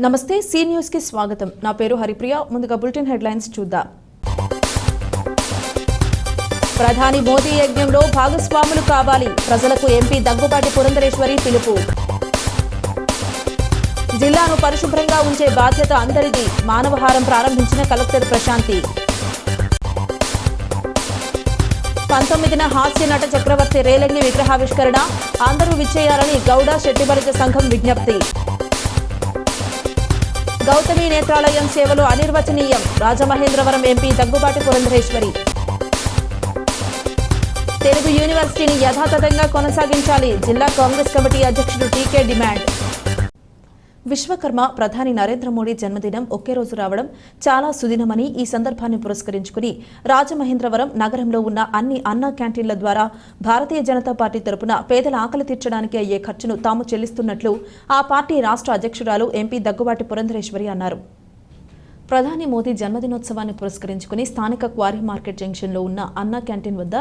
నమస్తే C news కి స్వాగతం. నా పేరు హరిప్రియ. ముందుగా బులెటిన్ హెడ్లైన్స్ చూద్దాం. ప్రధాని మోదీ యజ్ఞంలో భాగస్వాములు కావాలి. ప్రజలకు ఎంపీ దగ్గుబాటి పురంధరేశ్వరి పిలుపు. జిల్లాను పరిశుభ్రంగా ఉంచే బాధ్యత అందరిది. మానవహారం ప్రారంభించిన కలెక్టర్ ప్రశాంతి. 19న హాస్య నట చక్రవర్తి రేలంగి విగ్రహావిష్కరణ. అందరూ విచ్చేయాలని గౌడ శెట్టిబలిజ సంఘం విజ్ఞప్తి. గౌతమి నేత్రాలయం సేవలు అనిర్వచనీయం. రాజమహేంద్రవరం ఎంపీ దగ్గుబాటి పురంధరేశ్వరి. తెలుగు యూనివర్సిటీని యథాతథంగా కొనసాగించాలి. జిల్లా కాంగ్రెస్ కమిటీ అధ్యక్షుడు టీకే డిమాండ్. విశ్వకర్మ ప్రధాని నరేంద్ర మోడీ జన్మదినం ఒకే రోజు రావడం చాలా సుదినమని ఈ సందర్భాన్ని పురస్కరించుకుని రాజమహేంద్రవరం నగరంలో ఉన్న అన్ని అన్నా క్యాంటీన్ల ద్వారా భారతీయ జనతా పార్టీ తరపున పేదల ఆకలి తీర్చడానికి అయ్యే ఖర్చును తాము చెల్లిస్తున్నట్లు ఆ పార్టీ రాష్ట్ర అధ్యక్షురాలు ఎంపీ దగ్గుబాటి పురంధరేశ్వరి అన్నారు. ప్రధాని మోదీ జన్మదినోత్సవాన్ని పురస్కరించుకుని స్థానిక క్వారీ మార్కెట్ జంక్షన్లో ఉన్న అన్నా క్యాంటీన్ వద్ద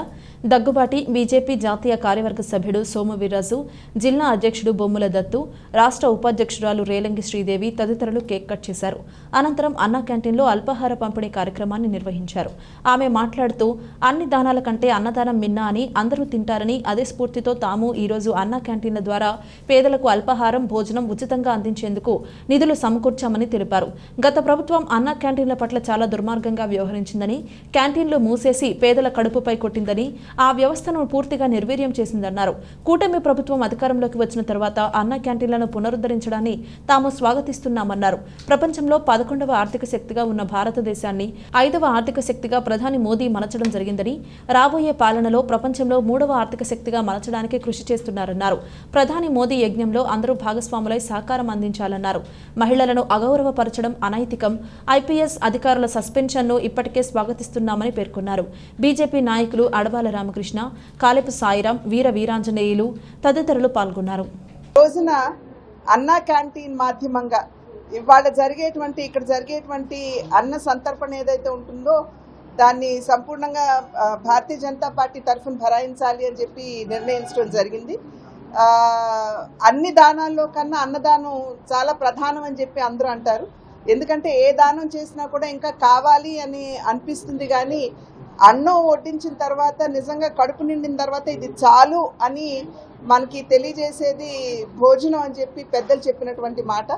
దగ్గుబాటి, బీజేపీ జాతీయ కార్యవర్గ సభ్యుడు సోము వీర్రాజు, జిల్లా అధ్యక్షుడు బొమ్ముల దత్తు, రాష్ట్ర ఉపాధ్యక్షురాలు రేలంగి శ్రీదేవి తదితరులు కేక్ కట్ చేశారు. అనంతరం అన్నా క్యాంటీన్లో అల్పాహార పంపిణీ కార్యక్రమాన్ని నిర్వహించారు. ఆమె మాట్లాడుతూ అన్ని దానాల కంటే అన్నదానం మిన్నా అని, అందరూ తింటారని, అదే స్ఫూర్తితో తాము ఈరోజు అన్నా క్యాంటీన్ల ద్వారా పేదలకు అల్పాహారం, భోజనం ఉచితంగా అందించేందుకు నిధులు సమకూర్చామని తెలిపారు. గత ప్రభుత్వం అన్నా క్యాంటీన్ల పట్ల చాలా దుర్మార్గంగా వ్యవహరించిందని, క్యాంటీన్లు మూసేసి పేదల కడుపుపై కొట్టిందని, ఆ వ్యవస్థను పూర్తిగా నిర్వీర్యం చేసిందన్నారు. కూటమి ప్రభుత్వం అధికారంలోకి వచ్చిన తర్వాత అన్నా క్యాంటీన్లను పునరుద్ధరించడాన్ని తాము స్వాగతిస్తున్నామన్నారు. ప్రపంచంలో 11వ ఆర్థిక శక్తిగా ఉన్న భారతదేశాన్ని 5వ ఆర్థిక శక్తిగా ప్రధాని మోదీ మలచడం జరిగిందని, రాబోయే పాలనలో ప్రపంచంలో 3వ ఆర్థిక శక్తిగా మలచడానికి కృషి చేస్తున్నారన్నారు. ప్రధాని మోదీ యజ్ఞంలో అందరూ భాగస్వాములై సహకారం అందించాలన్నారు. మహిళలను అగౌరవపరచడం అనైతికం. ఐపీఎస్ అధికారుల సస్పెన్షన్ను ఇప్పటికే స్వాగతిస్తున్నామని పేర్కొన్నారు. బీజేపీ నాయకులు అడవాల రామకృష్ణ, కాలేపు సాయిరాం, వీర వీరాంజనేయులు తదితరులు పాల్గొన్నారు. రోజున అన్నా క్యాంటీన్ మాధ్యమంగా ఇక్కడ జరిగేటువంటి అన్న సంతర్పణ ఏదైతే ఉంటుందో దాన్ని సంపూర్ణంగా భారతీయ జనతా పార్టీ తరఫున భరాయించాలి అని చెప్పి నిర్ణయించడం జరిగింది. అన్ని దానాల్లో కన్నా అన్నదానం చాలా ప్రధానం అని చెప్పి అందరూ అంటారు. ఎందుకంటే ఏ దానం చేసినా కూడా ఇంకా కావాలి అని అనిపిస్తుంది, కానీ అన్నం వడ్డించిన తర్వాత నిజంగా కడుపు నిండిన తర్వాత ఇది చాలు అని మనకి తెలియజేసేది భోజనం అని చెప్పి పెద్దలు చెప్పినటువంటి మాట.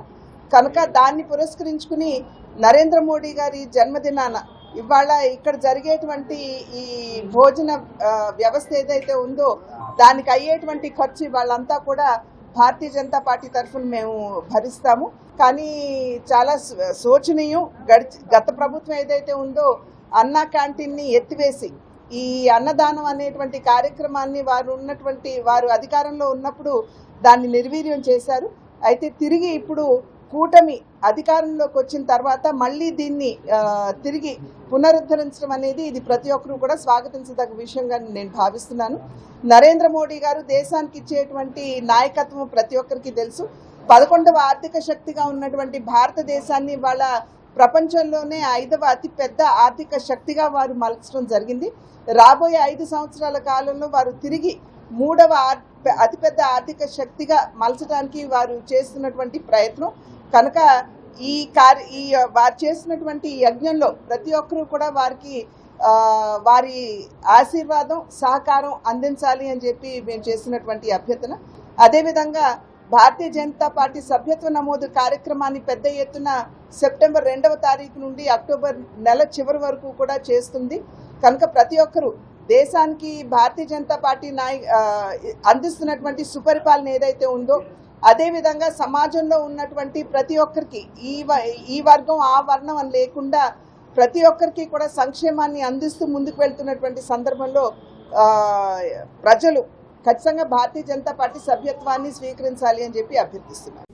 కనుక దాన్ని పురస్కరించుకుని నరేంద్ర మోడీ గారి జన్మదినాన ఇవాళ ఇక్కడ జరిగేటువంటి ఈ భోజన వ్యవస్థ ఏదైతే ఉందో దానికి అయ్యేటువంటి ఖర్చు వాళ్ళంతా కూడా భారతీయ జనతా పార్టీ తరఫున మేము భరిస్తాము. కానీ చాలా శోచనీయం. గత ప్రభుత్వం ఏదైతే ఉందో అన్నా క్యాంటీన్ని ఎత్తివేసి ఈ అన్నదానం అనేటువంటి కార్యక్రమాన్ని వారు అధికారంలో ఉన్నప్పుడు దాన్ని నిర్వీర్యం చేశారు. అయితే తిరిగి ఇప్పుడు కూటమి అధికారంలోకి వచ్చిన తర్వాత మళ్ళీ దీన్ని తిరిగి పునరుద్ధరించడం అనేది ఇది ప్రతి ఒక్కరూ కూడా స్వాగతించదగ్గ విషయంగా నేను భావిస్తున్నాను. నరేంద్ర మోడీ గారు దేశానికి ఇచ్చేటువంటి నాయకత్వం ప్రతి ఒక్కరికి తెలుసు. 11వ ఆర్థిక శక్తిగా ఉన్నటువంటి భారతదేశాన్ని వాళ్ళ ప్రపంచంలోనే 5వ అతిపెద్ద ఆర్థిక శక్తిగా వారు మలచడం జరిగింది. రాబోయే 5 సంవత్సరాల కాలంలో వారు తిరిగి 3వ అతిపెద్ద ఆర్థిక శక్తిగా మలచడానికి వారు చేస్తున్నటువంటి ప్రయత్నం. కనుక వారు చేసినటువంటి యజ్ఞంలో ప్రతి ఒక్కరూ కూడా వారి ఆశీర్వాదం, సహకారం అందించాలి అని చెప్పి మేము చేసినటువంటి అభ్యర్థన. అదేవిధంగా భారతీయ జనతా పార్టీ సభ్యత్వ నమోదు కార్యక్రమాన్ని పెద్ద ఎత్తున సెప్టెంబర్ 2వ తారీఖు నుండి అక్టోబర్ నెల చివరి వరకు కూడా చేస్తుంది. కనుక ప్రతి ఒక్కరూ దేశానికి భారతీయ జనతా పార్టీ అందిస్తున్నటువంటి సుపరిపాలన ఏదైతే ఉందో, అదేవిధంగా సమాజంలో ఉన్నటువంటి ప్రతి ఒక్కరికి ఈ వర్గం ఆ వర్ణం అని లేకుండా ప్రతి ఒక్కరికి కూడా సంక్షేమాన్ని అందిస్తూ ముందుకు వెళ్తున్నటువంటి సందర్భంలో ప్రజలు ఖచ్చితంగా భారతీయ జనతా పార్టీ సభ్యత్వాన్ని స్వీకరించాలి అని చెప్పి అభ్యర్థిస్తున్నారు.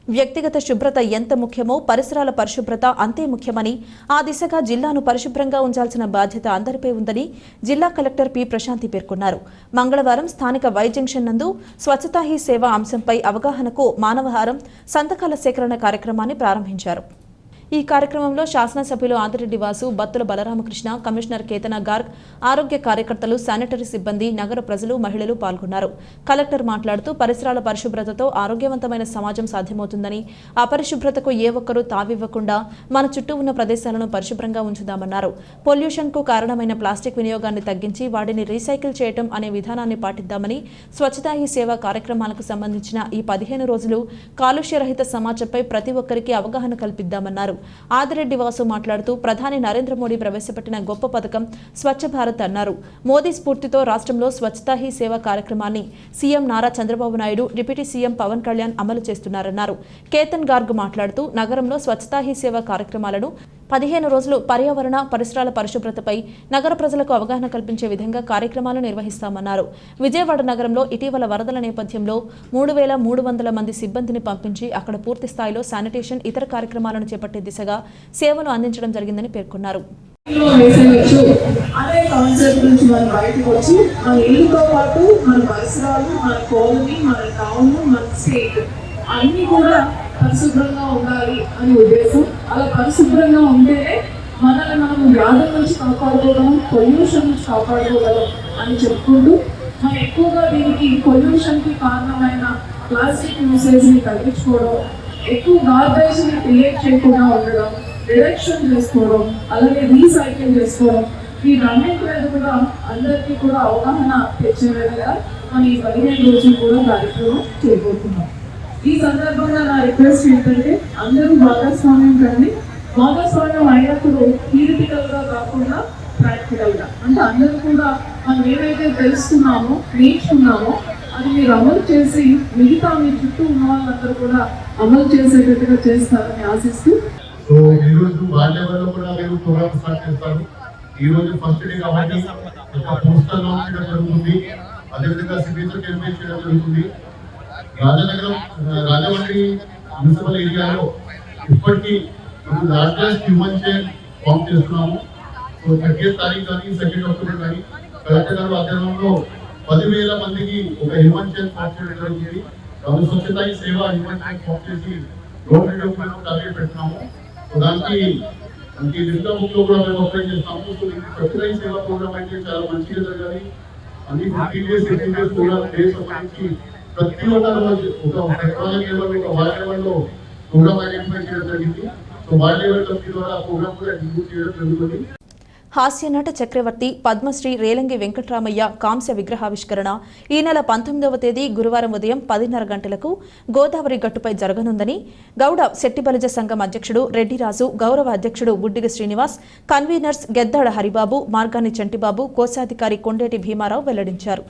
వ్యక్తిగత శుభ్రత ఎంత ముఖ్యమో పరిసరాల పరిశుభ్రత అంతే ముఖ్యమని, ఆ దిశగా జిల్లాను పరిశుభ్రంగా ఉంచాల్సిన బాధ్యత అందరిపై ఉందని జిల్లా కలెక్టర్ పి ప్రశాంతి పేర్కొన్నారు. మంగళవారం స్థానిక వై జంక్షన్ నందు స్వచ్ఛతా హీ సేవ అంశంపై అవగాహనకు మానవహారం సంతకాల సేకరణ కార్యక్రమాన్ని ప్రారంభించారు. ఈ కార్యక్రమంలో శాసనసభ్యులు ఆదిరెడ్డి వాసు, బత్తుల బలరామకృష్ణ, కమిషనర్ కేతన గార్గ్, ఆరోగ్య కార్యకర్తలు, శానిటరీ సిబ్బంది, నగర ప్రజలు, మహిళలు పాల్గొన్నారు. కలెక్టర్ మాట్లాడుతూ పరిసరాల పరిశుభ్రతతో ఆరోగ్యవంతమైన సమాజం సాధ్యమవుతుందని, అపరిశుభ్రతకు ఏ ఒక్కరూ తావివ్వకుండా మన చుట్టూ ఉన్న ప్రదేశాలను పరిశుభ్రంగా ఉంచుదామన్నారు. పొల్యూషన్కు కారణమైన ప్లాస్టిక్ వినియోగాన్ని తగ్గించి వాటిని రీసైకిల్ చేయడం అనే విధానాన్ని పాటిద్దామని, స్వచ్ఛతా హీ సేవ కార్యక్రమాలకు సంబంధించిన ఈ 15 రోజులు కాలుష్యరహిత సమాజంపై ప్రతి ఒక్కరికి అవగాహన కల్పిద్దామన్నారు. ఆదిరెడ్డి వాసు మాట్లాడుతూ ప్రధాని నరేంద్ర మోడీ ప్రవేశపెట్టిన గొప్ప పథకం స్వచ్ఛ భారత్ అన్నారు. మోదీ స్ఫూర్తితో రాష్ట్రంలో స్వచ్ఛతా హీ సేవ కార్యక్రమాన్ని CM Nara Chandrababu Naidu, deputy CM Pawan Kalyan అమలు చేస్తున్నారన్నారు. కేతన్ గార్గ్ మాట్లాడుతూ నగరంలో స్వచ్ఛతా హీ సేవ కార్యక్రమాలను 15 రోజులు పర్యావరణ, పరిసరాల పరిశుభ్రతపై నగర ప్రజలకు అవగాహన కల్పించే విధంగా కార్యక్రమాలు నిర్వహిస్తామన్నారు. విజయవాడ నగరంలో ఇటీవల వరదల నేపథ్యంలో 3,300 మంది సిబ్బందిని పంపించి అక్కడ పూర్తి స్థాయిలో శానిటేషన్, ఇతర కార్యక్రమాలను చేపట్టే దిశగా సేవలు అందించడం జరిగిందని పేర్కొన్నారు. అనే కాన్సెప్ట్ నుంచి మనం బయటకు వచ్చి మన ఇల్లుతో పాటు మన పరిసరాలు, మన కాలనీ, మన టౌన్, మన స్టేట్ అన్ని కూడా పరిశుభ్రంగా ఉండాలి అనే ఉద్దేశం. అలా పరిశుభ్రంగా ఉంటేనే మనల్ని మనం వ్యాధుల నుంచి కాపాడుకోవడం, పొల్యూషన్ నుంచి కాపాడుకోగలం అని చెప్పుకుంటూ మనం ఎక్కువగా దీనికి పొల్యూషన్కి కారణమైన ప్లాస్టిక్ యూసేజ్ని తగ్గించుకోవడం, ఎక్కువ గార్బేజ్ని క్రియేట్ చేయకుండా ఉండడం, రిడక్షన్ చేసుకోవడం, అలాగే రీసైకిల్ చేసుకోవడం, వీటన్నిటి మీద కూడా అందరికీ కూడా అవగాహన తెచ్చే విధంగా మనం ఈ 15 రోజులు కూడా కార్యక్రమం చేయబోతున్నాం. ఈ సందర్భంగా నా రిక్వెస్ట్ ఏంటంటే అందరూ భాగస్వామ్యం కండి. భాగస్వామ్యం అయినప్పుడు థియరిటికల్గా కాకుండా ప్రాక్టికల్గా, అంటే అందరూ కూడా మనం ఏవైతే తెలుసుకున్నామో, నేర్చుకున్నామో అది మీరు అమలు చేసి మిగతా మీ చుట్టూ ఉన్న వాళ్ళందరూ కూడా అమలు చేసేటట్టుగా చేస్తారని ఆశిస్తూ, సో ఈరోజు వాళ్ళ వల్ల కూడా మీరు ప్రోగ్రామ్ స్టార్ట్ చేస్తారు. ఈరోజు ఫస్ట్ డే కాబట్టి ఒక పోస్టర్ లాంచ్ చేయడం జరుగుతుంది, అదేవిధంగా సిగ్నేచర్ క్యాంపెయిన్ చేయడం జరుగుతుంది. రాజమండ్రి మున్సిపల్ ఏరియాలో ఇప్పటికీ లార్జెస్ట్ హ్యూమన్ చైన్ ఫామ్ చేస్తున్నాము. సో 30వ తారీఖు కానీ 2 అక్టోబర్ కానీ కలెక్టర్ గారు ఆధ్వర్యంలో 10,000 మందికి ఒక హ్యూమన్ చైన్ ఫామ్ చేయడం జరుగుతుంది. స్వచ్ఛతా హీ సేవ హ్యూమన్ చైన్ ఫామ్ చేసి రోడ్ డెవలప్మెంట్ టార్గెట్ పెడుతున్నాము. సో దానికి లిస్ట్ బుక్ లో కూడా మేము అప్లై చేస్తాము. సో స్వచ్ఛతా హీ సేవ ప్రోగ్రామ్ అయితే చాలా మంచిగా జరగాలి. అన్ని 15 డేస్ 18 డేస్ ప్రోగ్రామ్ డేస్ సంబంధించి ప్రతి ఒక్క రోజు ఒక టెక్నాలజీ లెవెల్, ఒక వార్డ్ లెవెల్లో ప్రోగ్రామ్ ఐడెంటిఫై చేయడం జరిగింది. సో వార్డ్ లెవెల్ కమిటీ ద్వారా ప్రోగ్రామ్ కూడా ఎగ్జిక్యూట్ చేయడం జరుగుతుంది. హాస్యనట చక్రవర్తి పద్మశ్రీ రేలంగి వెంకట్రామయ్య కాంస్య విగ్రహావిష్కరణ ఈ నెల 19వ తేదీ గురువారం ఉదయం 10:30 గంటలకు గోదావరి గట్టుపై జరగనుందని గౌడ శెట్టిబలిజ సంఘం అధ్యక్షుడు రెడ్డిరాజు, గౌరవ అధ్యక్షుడు బుడ్డిగ శ్రీనివాస్, కన్వీనర్స్ గెద్దాడ హరిబాబు, మార్గాని చంటిబాబు, కోశాధికారి కొండేటి భీమారావు వెల్లడించారు.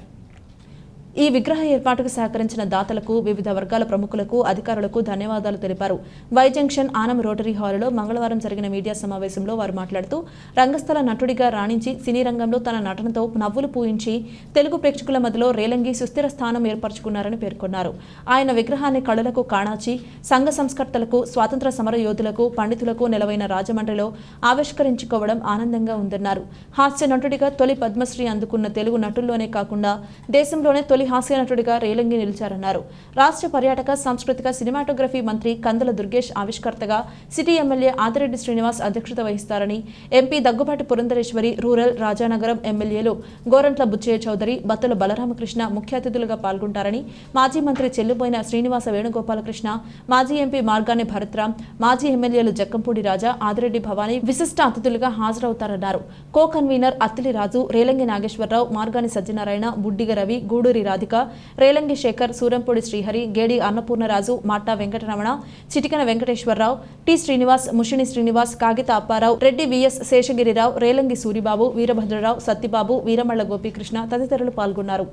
ఈ విగ్రహ ఏర్పాటుకు సహకరించిన దాతలకు, వివిధ వర్గాల ప్రముఖులకు, అధికారులకు ధన్యవాదాలు తెలిపారు. వై జంక్షన్ ఆనం రోటరీ హాలులో మంగళవారం జరిగిన మీడియా సమావేశంలో వారు మాట్లాడుతూ రంగస్థల నటుడిగా రాణించి సినీ రంగంలో తన నటనతో నవ్వులు పూయించి తెలుగు ప్రేక్షకుల మధ్యలో రేలంగి సుస్థిర స్థానం ఏర్పరచుకున్నారని పేర్కొన్నారు. ఆయన విగ్రహాన్ని కళలకు కాణాచి సంఘ సంస్కర్తలకు, స్వాతంత్ర సమర యోధులకు, పండితులకు నెలవైన రాజమండ్రిలో ఆవిష్కరించుకోవడం ఆనందంగా ఉందన్నారు. హాస్య నటుడిగా తొలి పద్మశ్రీ అందుకున్న తెలుగు నటుల్లోనే కాకుండా దేశంలోనే తొలి హాస్య నటుడిగా రేలంగి నిలిచారన్నారు. రాష్ట్ర పర్యాటక, సాంస్కృతిక, సినిమాటోగ్రఫీ మంత్రి కందుల దుర్గేష్ ఆవిష్కర్తగా, సిటీ ఎమ్మెల్యే ఆదిరెడ్డి శ్రీనివాస్ అధ్యక్షత వహిస్తారని, ఎంపీ దగ్గుబాటి పురంధరేశ్వరి, రూరల్ రాజానగరం ఎమ్మెల్యేలు గోరంట్ల బుచ్చయ్య చౌదరి, బత్తుల బలరామకృష్ణ ముఖ్య అతిథులుగా పాల్గొంటారని, మాజీ మంత్రి చెల్లుబోయిన శ్రీనివాస వేణుగోపాలకృష్ణ, మాజీ ఎంపీ మార్గాని భరత్రామ్, మాజీ ఎమ్మెల్యేలు జక్కంపూడి రాజా, ఆదిరెడ్డి భవానీ విశిష్ట అతిథులుగా హాజరవుతారన్నారు. కో కన్వీనర్ అత్తిలి రాజు, రేలంగి నాగేశ్వరరావు, మార్గాని సత్యనారాయణ, బుడ్డిగ రవి, గూడూరి రాధిక, రేలంగి శేఖర్, సూరంపూడి శ్రీహరి, గేడి అన్నపూర్ణరాజు, మాటా వెంకటరమణ, చిటికన వెంకటేశ్వరరావు, టి శ్రీనివాస్, ముషిని శ్రీనివాస్, కాగిత అప్పారావు, రెడ్డి విఎస్ శేషగిరిరావు, రేలంగి సూరిబాబు, వీరభద్రరావు, సత్తిబాబు, వీరమళ్ల గోపీకృష్ణ తదితరులు పాల్గొన్నారు.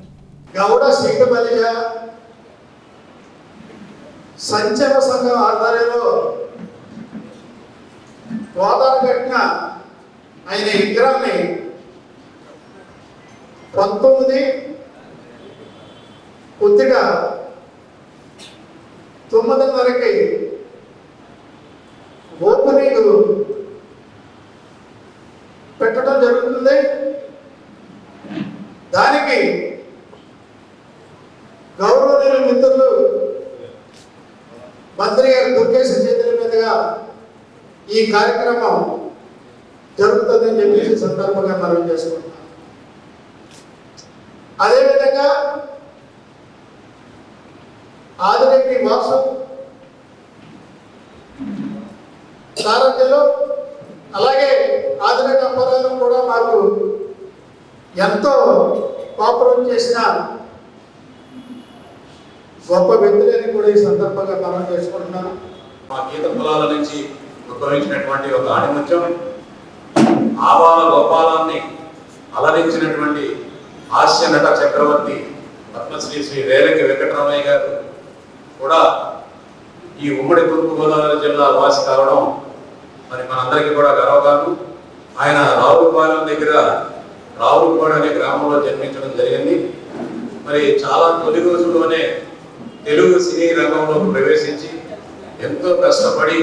గౌడ శెట్టిబలిజ సంక్షేమ సంఘం ఆధ్వర్యంలో గోదావరి కట్టిన ఆయన విగ్రహాన్ని 19 కొద్దిగా 9:30కి ఓపెనింగ్ పెట్టడం జరుగుతుంది. దానికి గౌరవనీయుల మిత్రులు మంత్రి గారి దుర్గేశ్ చేతుల మీదుగా ఈ కార్యక్రమం జరుగుతుందని చెప్పేసి సందర్భంగా మనం చేసుకుంటున్నాం. అదేవిధంగా ఆదిరెడ్డి వాసు సారథ్యంలో అలాగే ఆదిరెడ్డి అప్పారావు కూడా మాకు ఎంతో కోఆపరేట్ చేసిన గొప్ప వ్యక్తులని కూడా ఈ సందర్భంగా మనం చేసుకుంటున్నాను. మా గీత కులాల నుంచి ఉద్భవించినటువంటి ఒక ఆణిముత్యం, ఆవాల గోపాలాన్ని అలరించినటువంటి హాస్య నట చక్రవర్తి పద్మశ్రీ శ్రీ రేలంగి వెంకటరామయ్య గారు కూడా ఈ ఉమ్మడి తూర్పుగోదావరి జిల్లా వాసి కావడం మరి మనందరికీ కూడా గర్వకారణం. ఆయన రావులపాలెం దగ్గర రావులపాడు అనే గ్రామంలో జన్మించడం జరిగింది. మరి చాలా తొలి రోజుల్లోనే తెలుగు సినీ రంగంలో ప్రవేశించి ఎంతో కష్టపడి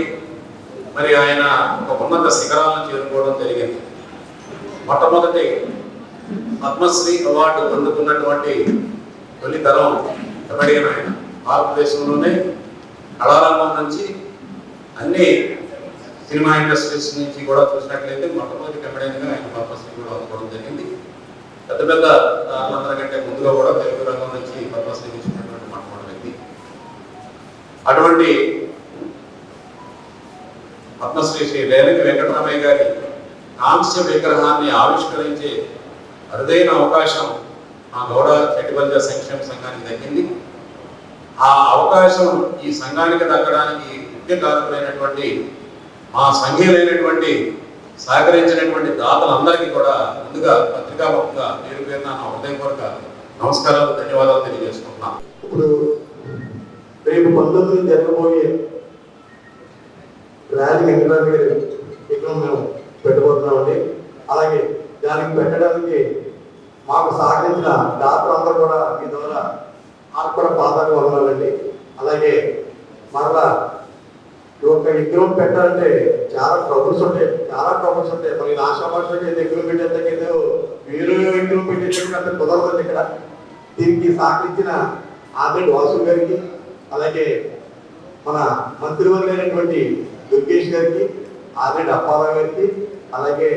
మరి ఆయన ఒక ఉన్నత శిఖరాలను చేరుకోవడం జరిగింది. మొట్టమొదటి పద్మశ్రీ అవార్డు అందుకున్నటువంటి తొలి తరం కమెడియన్ ఆయన. భారతదేశంలోనే కళారంగం నుంచి అన్ని సినిమా ఇండస్ట్రీస్ నుంచి కూడా చూసినట్లయితే మొట్టమొదటి కమెడియన్గా ఆయన పద్మశ్రీ కూడా అందుకోవడం జరిగింది. పెద్ద పెద్ద అందరికంటే ముందుగా కూడా తెలుగు రంగం నుంచి పద్మశ్రీ తీసుకున్నటువంటి మొట్టమొదటి వ్యక్తి. అటువంటి పద్మశ్రీ శ్రీ రేలంగి వెంకటరామయ్య గారి కాంస్య విగ్రహాన్ని ఆవిష్కరించే అరుదైన అవకాశం మా గౌడ చెట్టిబల్జ సంక్షేమ సంఘానికి దక్కింది. ఆ అవకాశం ఈ సంఘానికి దక్కడానికి ముఖ్య కారకులైనటువంటి మా సంఘీయులైనటువంటి సహకరించినటువంటి దాతలందరికీ కూడా ముందుగా పత్రికాముఖంగా పేరు పేరున నా హృదయపూర్వక నమస్కారాలు, ధన్యవాదాలు తెలియజేసుకుంటున్నాను. ఇప్పుడు రేపు 19 జరగబోయే ర్యాలీ వెంకటరావు గారి విగ్రహం మేము పెట్టబోతున్నామండి. అలాగే దానికి పెట్టడానికి మాకు సహకరించిన దాతలందరూ కూడా మీ ద్వారా నాకు కూడా పాదాలు వందనాలండి. అలాగే మరలా ఈ యొక్క విగ్రహం పెట్టాలంటే చాలా ట్రబుల్స్ ఉంటాయి. మరి ఆశాభాషకి విగ్రహం పెట్టేందుకు వేరే విగ్రహం పెట్టేందుకు కుదరదండి. ఇక్కడ దీనికి సహకరించిన ఆదిరెడ్డి వాసు గారికి, అలాగే మన మంత్రివర్యులైనటువంటి దుర్గేష్ గారికి, ఆదిరెడ్డి అప్పారావు గారికి, అలాగే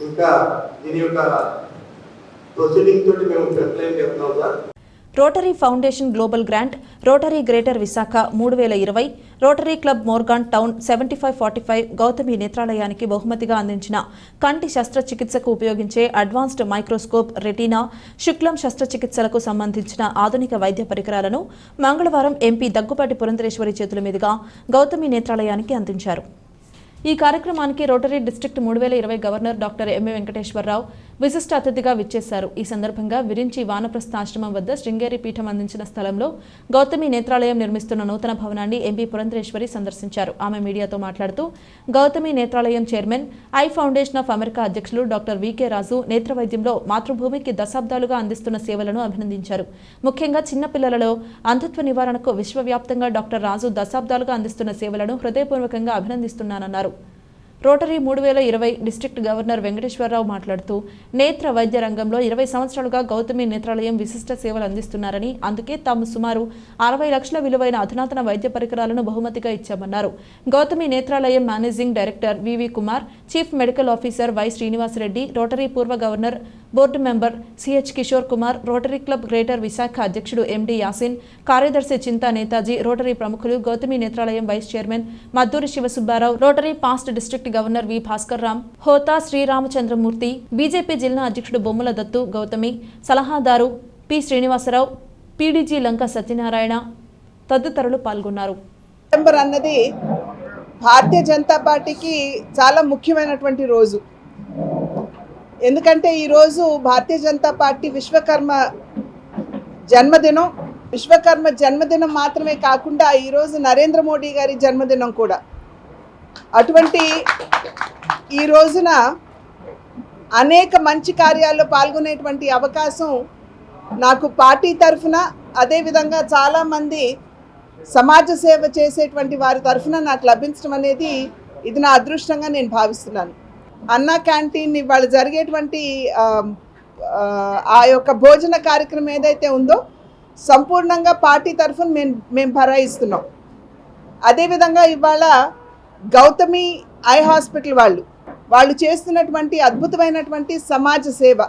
ఇంకా దీని యొక్క ప్రొసీడింగ్ తోటి మేము ప్రిపేర్ చేస్తున్నాం sir. Rotary Foundation global grant, Rotary Greater Visakha 3020, Rotary Club Morgan town 7545 Gautami నేత్రాలయానికి బహుమతిగా అందించిన కంటి శస్త్రచికిత్సకు ఉపయోగించే అడ్వాన్స్డ్ మైక్రోస్కోప్, రెటీనా, శుక్లం శస్త్రచికిత్సలకు సంబంధించిన ఆధునిక వైద్య పరికరాలను మంగళవారం ఎంపీ దగ్గుపాటి పురంధరేశ్వరి చేతుల మీదుగా గౌతమి నేత్రాలయానికి అందించారు. ఈ కార్యక్రమానికి rotary district 3020 governor doctor MA Venkateswara Rao విశిష్ట అతిథిగా విచ్చేశారు. ఈ సందర్భంగా విరించి వానప్రస్థ ఆశ్రమం వద్ద శృంగేరి పీఠం అందించిన స్థలంలో గౌతమి నేత్రాలయం నిర్మిస్తున్న నూతన భవనాన్ని ఎంపీ పురంధరేశ్వరి సందర్శించారు. ఆమె మీడియాతో మాట్లాడుతూ Gautami Netralayam chairman, eye foundation of America అధ్యక్షులు డాక్టర్ వికే రాజు నేత్ర వైద్యంలో మాతృభూమికి దశాబ్దాలుగా అందిస్తున్న సేవలను అభినందించారు. ముఖ్యంగా చిన్నపిల్లలలో అంధత్వ నివారణకు విశ్వవ్యాప్తంగా డాక్టర్ రాజు దశాబ్దాలుగా అందిస్తున్న సేవలను హృదయపూర్వకంగా అభినందిస్తున్నానన్నారు. రోటరీ 3020 డిస్ట్రిక్ట్ గవర్నర్ వెంకటేశ్వరరావు మాట్లాడుతూ నేత్ర వైద్య రంగంలో 20 సంవత్సరాలుగా గౌతమి నేత్రాలయం విశిష్ట సేవలు అందిస్తున్నారని, అందుకే తాము సుమారు 60 లక్షల విలువైన అధునాతన వైద్య పరికరాలను బహుమతిగా ఇచ్చామన్నారు. Gautami Netralayam managing director VV Kumar, chief medical officer Y Srinivasa Reddy, Rotary పూర్వ governor board member CH Kishore Kumar, Rotary Club Greater Visakha అధ్యక్షుడు ఎండి యాసిన్, కార్యదర్శి చింతా నేతాజీ, రోటరీ ప్రముఖులు, Gautami Netralayam vice chairman Madduri Sivasubba Rao, Rotary past district governor V Bhaskar Ram, Hota Sriramachandramurthy, BJP జిల్లా అధ్యక్షుడు బొమ్మల దత్తు, గౌతమి సలహాదారు పి శ్రీనివాసరావు, పీడీజీ లంక సత్యనారాయణ తదితరులు పాల్గొన్నారు. సెప్టెంబర్ అన్నది భారతీయ జనతా పార్టీకి చాలా ముఖ్యమైనటువంటి రోజు. ఎందుకంటే ఈరోజు భారతీయ జనతా పార్టీ విశ్వకర్మ జన్మదినం మాత్రమే కాకుండా ఈరోజు నరేంద్ర మోడీ గారి జన్మదినం కూడా. అటువంటి ఈ రోజున అనేక మంచి కార్యాల్లో పాల్గొనేటువంటి అవకాశం నాకు పార్టీ తరఫున, అదేవిధంగా చాలామంది సమాజ సేవ చేసేటువంటి వారి తరఫున నాకు లభించడం అనేది ఇది నా అదృష్టంగా నేను భావిస్తున్నాను. అన్నా క్యాంటీన్ ఇవాళ జరిగేటువంటి ఆ యొక్క భోజన కార్యక్రమం ఏదైతే ఉందో సంపూర్ణంగా పార్టీ తరఫున మేము భరాయిస్తున్నాం. అదేవిధంగా ఇవాళ గౌతమి ఐ హాస్పిటల్ వాళ్ళు చేస్తున్నటువంటి అద్భుతమైనటువంటి సమాజ సేవ,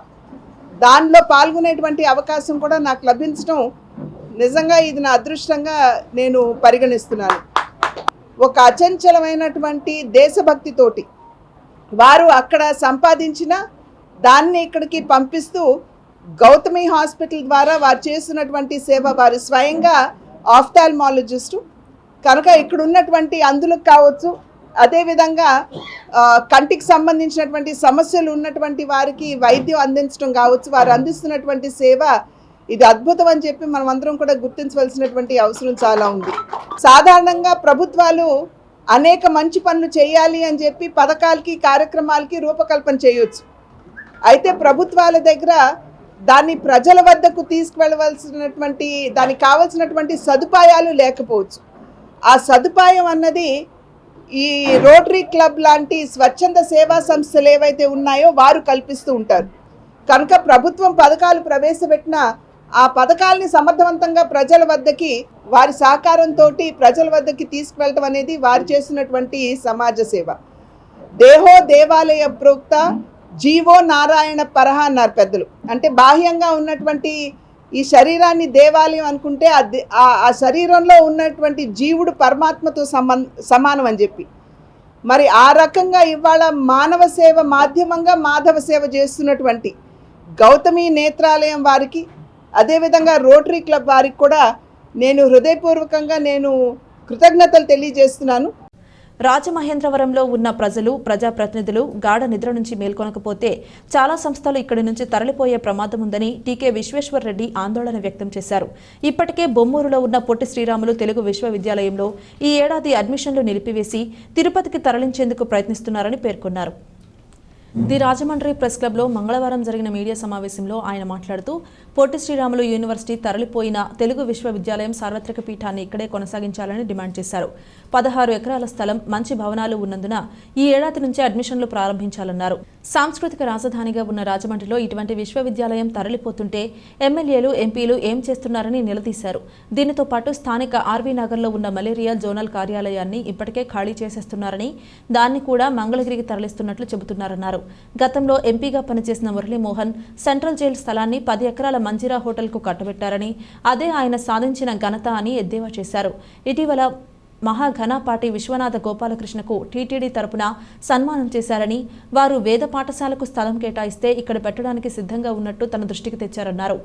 దానిలో పాల్గొనేటువంటి అవకాశం కూడా నాకు లభించడం నిజంగా ఇది నా అదృష్టంగా నేను పరిగణిస్తున్నాను. ఒక అచంచలమైనటువంటి దేశభక్తితోటి వారు అక్కడ సంపాదించిన దాన్ని ఇక్కడికి పంపిస్తూ గౌతమి హాస్పిటల్ ద్వారా వారు చేస్తున్నటువంటి సేవ, వారు స్వయంగా ఆఫ్థాల్మాలజిస్టు కనుక ఇక్కడ ఉన్నటువంటి అందులకు కావచ్చు, అదేవిధంగా కంటికి సంబంధించినటువంటి సమస్యలు ఉన్నటువంటి వారికి వైద్యం అందించడం కావచ్చు, వారు అందిస్తున్నటువంటి సేవ ఇది అద్భుతం అని చెప్పి మనం అందరం కూడా గుర్తించవలసినటువంటి అవసరం చాలా ఉంది. సాధారణంగా ప్రభుత్వాలు అనేక మంచి పనులు చేయాలి అని చెప్పి పథకాలకి కార్యక్రమాలకి రూపకల్పన చేయొచ్చు. అయితే ప్రభుత్వాల దగ్గర దాన్ని ప్రజల వద్దకు తీసుకువెళ్ళవలసినటువంటి దానికి కావాల్సినటువంటి సదుపాయాలు లేకపోవచ్చు. ఆ సదుపాయం అన్నది ఈ రోటరీ క్లబ్ లాంటి స్వచ్ఛంద సేవా సంస్థలు ఏవైతే ఉన్నాయో వారు కల్పిస్తూ ఉంటారు. కనుక ప్రభుత్వం పథకాలు ప్రవేశపెట్టిన ఆ పథకాలని సమర్థవంతంగా ప్రజల వద్దకి వారి సహకారంతో ప్రజల వద్దకి తీసుకువెళ్ళటం అనేది వారు చేస్తున్నటువంటి సమాజ సేవ. దేహో దేవాలయ ప్రోక్త జీవో నారాయణ పరహ అన్నారు పెద్దలు. అంటే బాహ్యంగా ఉన్నటువంటి ఈ శరీరాన్ని దేవాలయం అనుకుంటే ఆ శరీరంలో ఉన్నటువంటి జీవుడు పరమాత్మతో సమానం అని చెప్పి, మరి ఆ రకంగా ఇవాళ మానవ సేవ మాధ్యమంగా మాధవ సేవ చేస్తున్నటువంటి గౌతమి నేత్రాలయం వారికి, అదేవిధంగా రోటరీ క్లబ్ వారికి కూడా నేను హృదయపూర్వకంగా కృతజ్ఞతలు తెలియజేస్తున్నాను. రాజమహేంద్రవరంలో ఉన్న ప్రజలు, ప్రజాప్రతినిధులు గాఢ నిద్ర నుంచి మేల్కొనకపోతే చాలా సంస్థలు ఇక్కడి నుంచి తరలిపోయే ప్రమాదం ఉందని టీకే విశ్వేశ్వరరెడ్డి ఆందోళన వ్యక్తం చేశారు. ఇప్పటికే బొమ్మూరులో ఉన్న పొట్టి శ్రీరాములు తెలుగు విశ్వవిద్యాలయంలో ఈ ఏడాది అడ్మిషన్లు నిలిపివేసి తిరుపతికి తరలించేందుకు ప్రయత్నిస్తున్నారని పేర్కొన్నారు. ది రాజమండ్రి ప్రెస్ క్లబ్లో మంగళవారం జరిగిన మీడియా సమావేశంలో ఆయన మాట్లాడుతూ పొట్టి శ్రీరాములు యూనివర్సిటీ తరలిపోయిన తెలుగు విశ్వవిద్యాలయం సార్వత్రిక పీఠాన్ని ఇక్కడే కొనసాగించాలని డిమాండ్ చేశారు. 16 ఎకరాల స్థలం, మంచి భవనాలు ఉన్నందున ఈ ఏడాది నుంచే అడ్మిషన్లు ప్రారంభించాలన్నారు. సాంస్కృతిక రాజధానిగా ఉన్న రాజమండ్రిలో ఇటువంటి విశ్వవిద్యాలయం తరలిపోతుంటే ఎమ్మెల్యేలు, ఎంపీలు ఏం చేస్తున్నారని నిలదీశారు. దీనితో పాటు స్థానిక ఆర్వీ నగర్లో ఉన్న మలేరియా జోనల్ కార్యాలయాన్ని ఇప్పటికే ఖాళీ చేసేస్తున్నారని, దాన్ని కూడా మంగళగిరికి తరలిస్తున్నట్లు చెబుతున్నారన్నారు. గతంలో ఎంపీగా పనిచేసిన మురళీమోహన్ సెంట్రల్ జైలు స్థలాన్ని 10 ఎకరాల మంజిరా హోటల్కు కట్టబెట్టారని, అదే ఆయన సాధించిన ఘనత అని ఎద్దేవా చేశారు. ఇటీవల మహాఘనపాటి విశ్వనాథ గోపాలకృష్ణకు టీటీడీ తరపున సన్మానం చేశారని, వారు వేద పాఠశాలకు స్థలం కేటాయిస్తే ఇక్కడ పెట్టడానికి సిద్ధంగా ఉన్నట్టు తన దృష్టికి తెచ్చారన్నారు.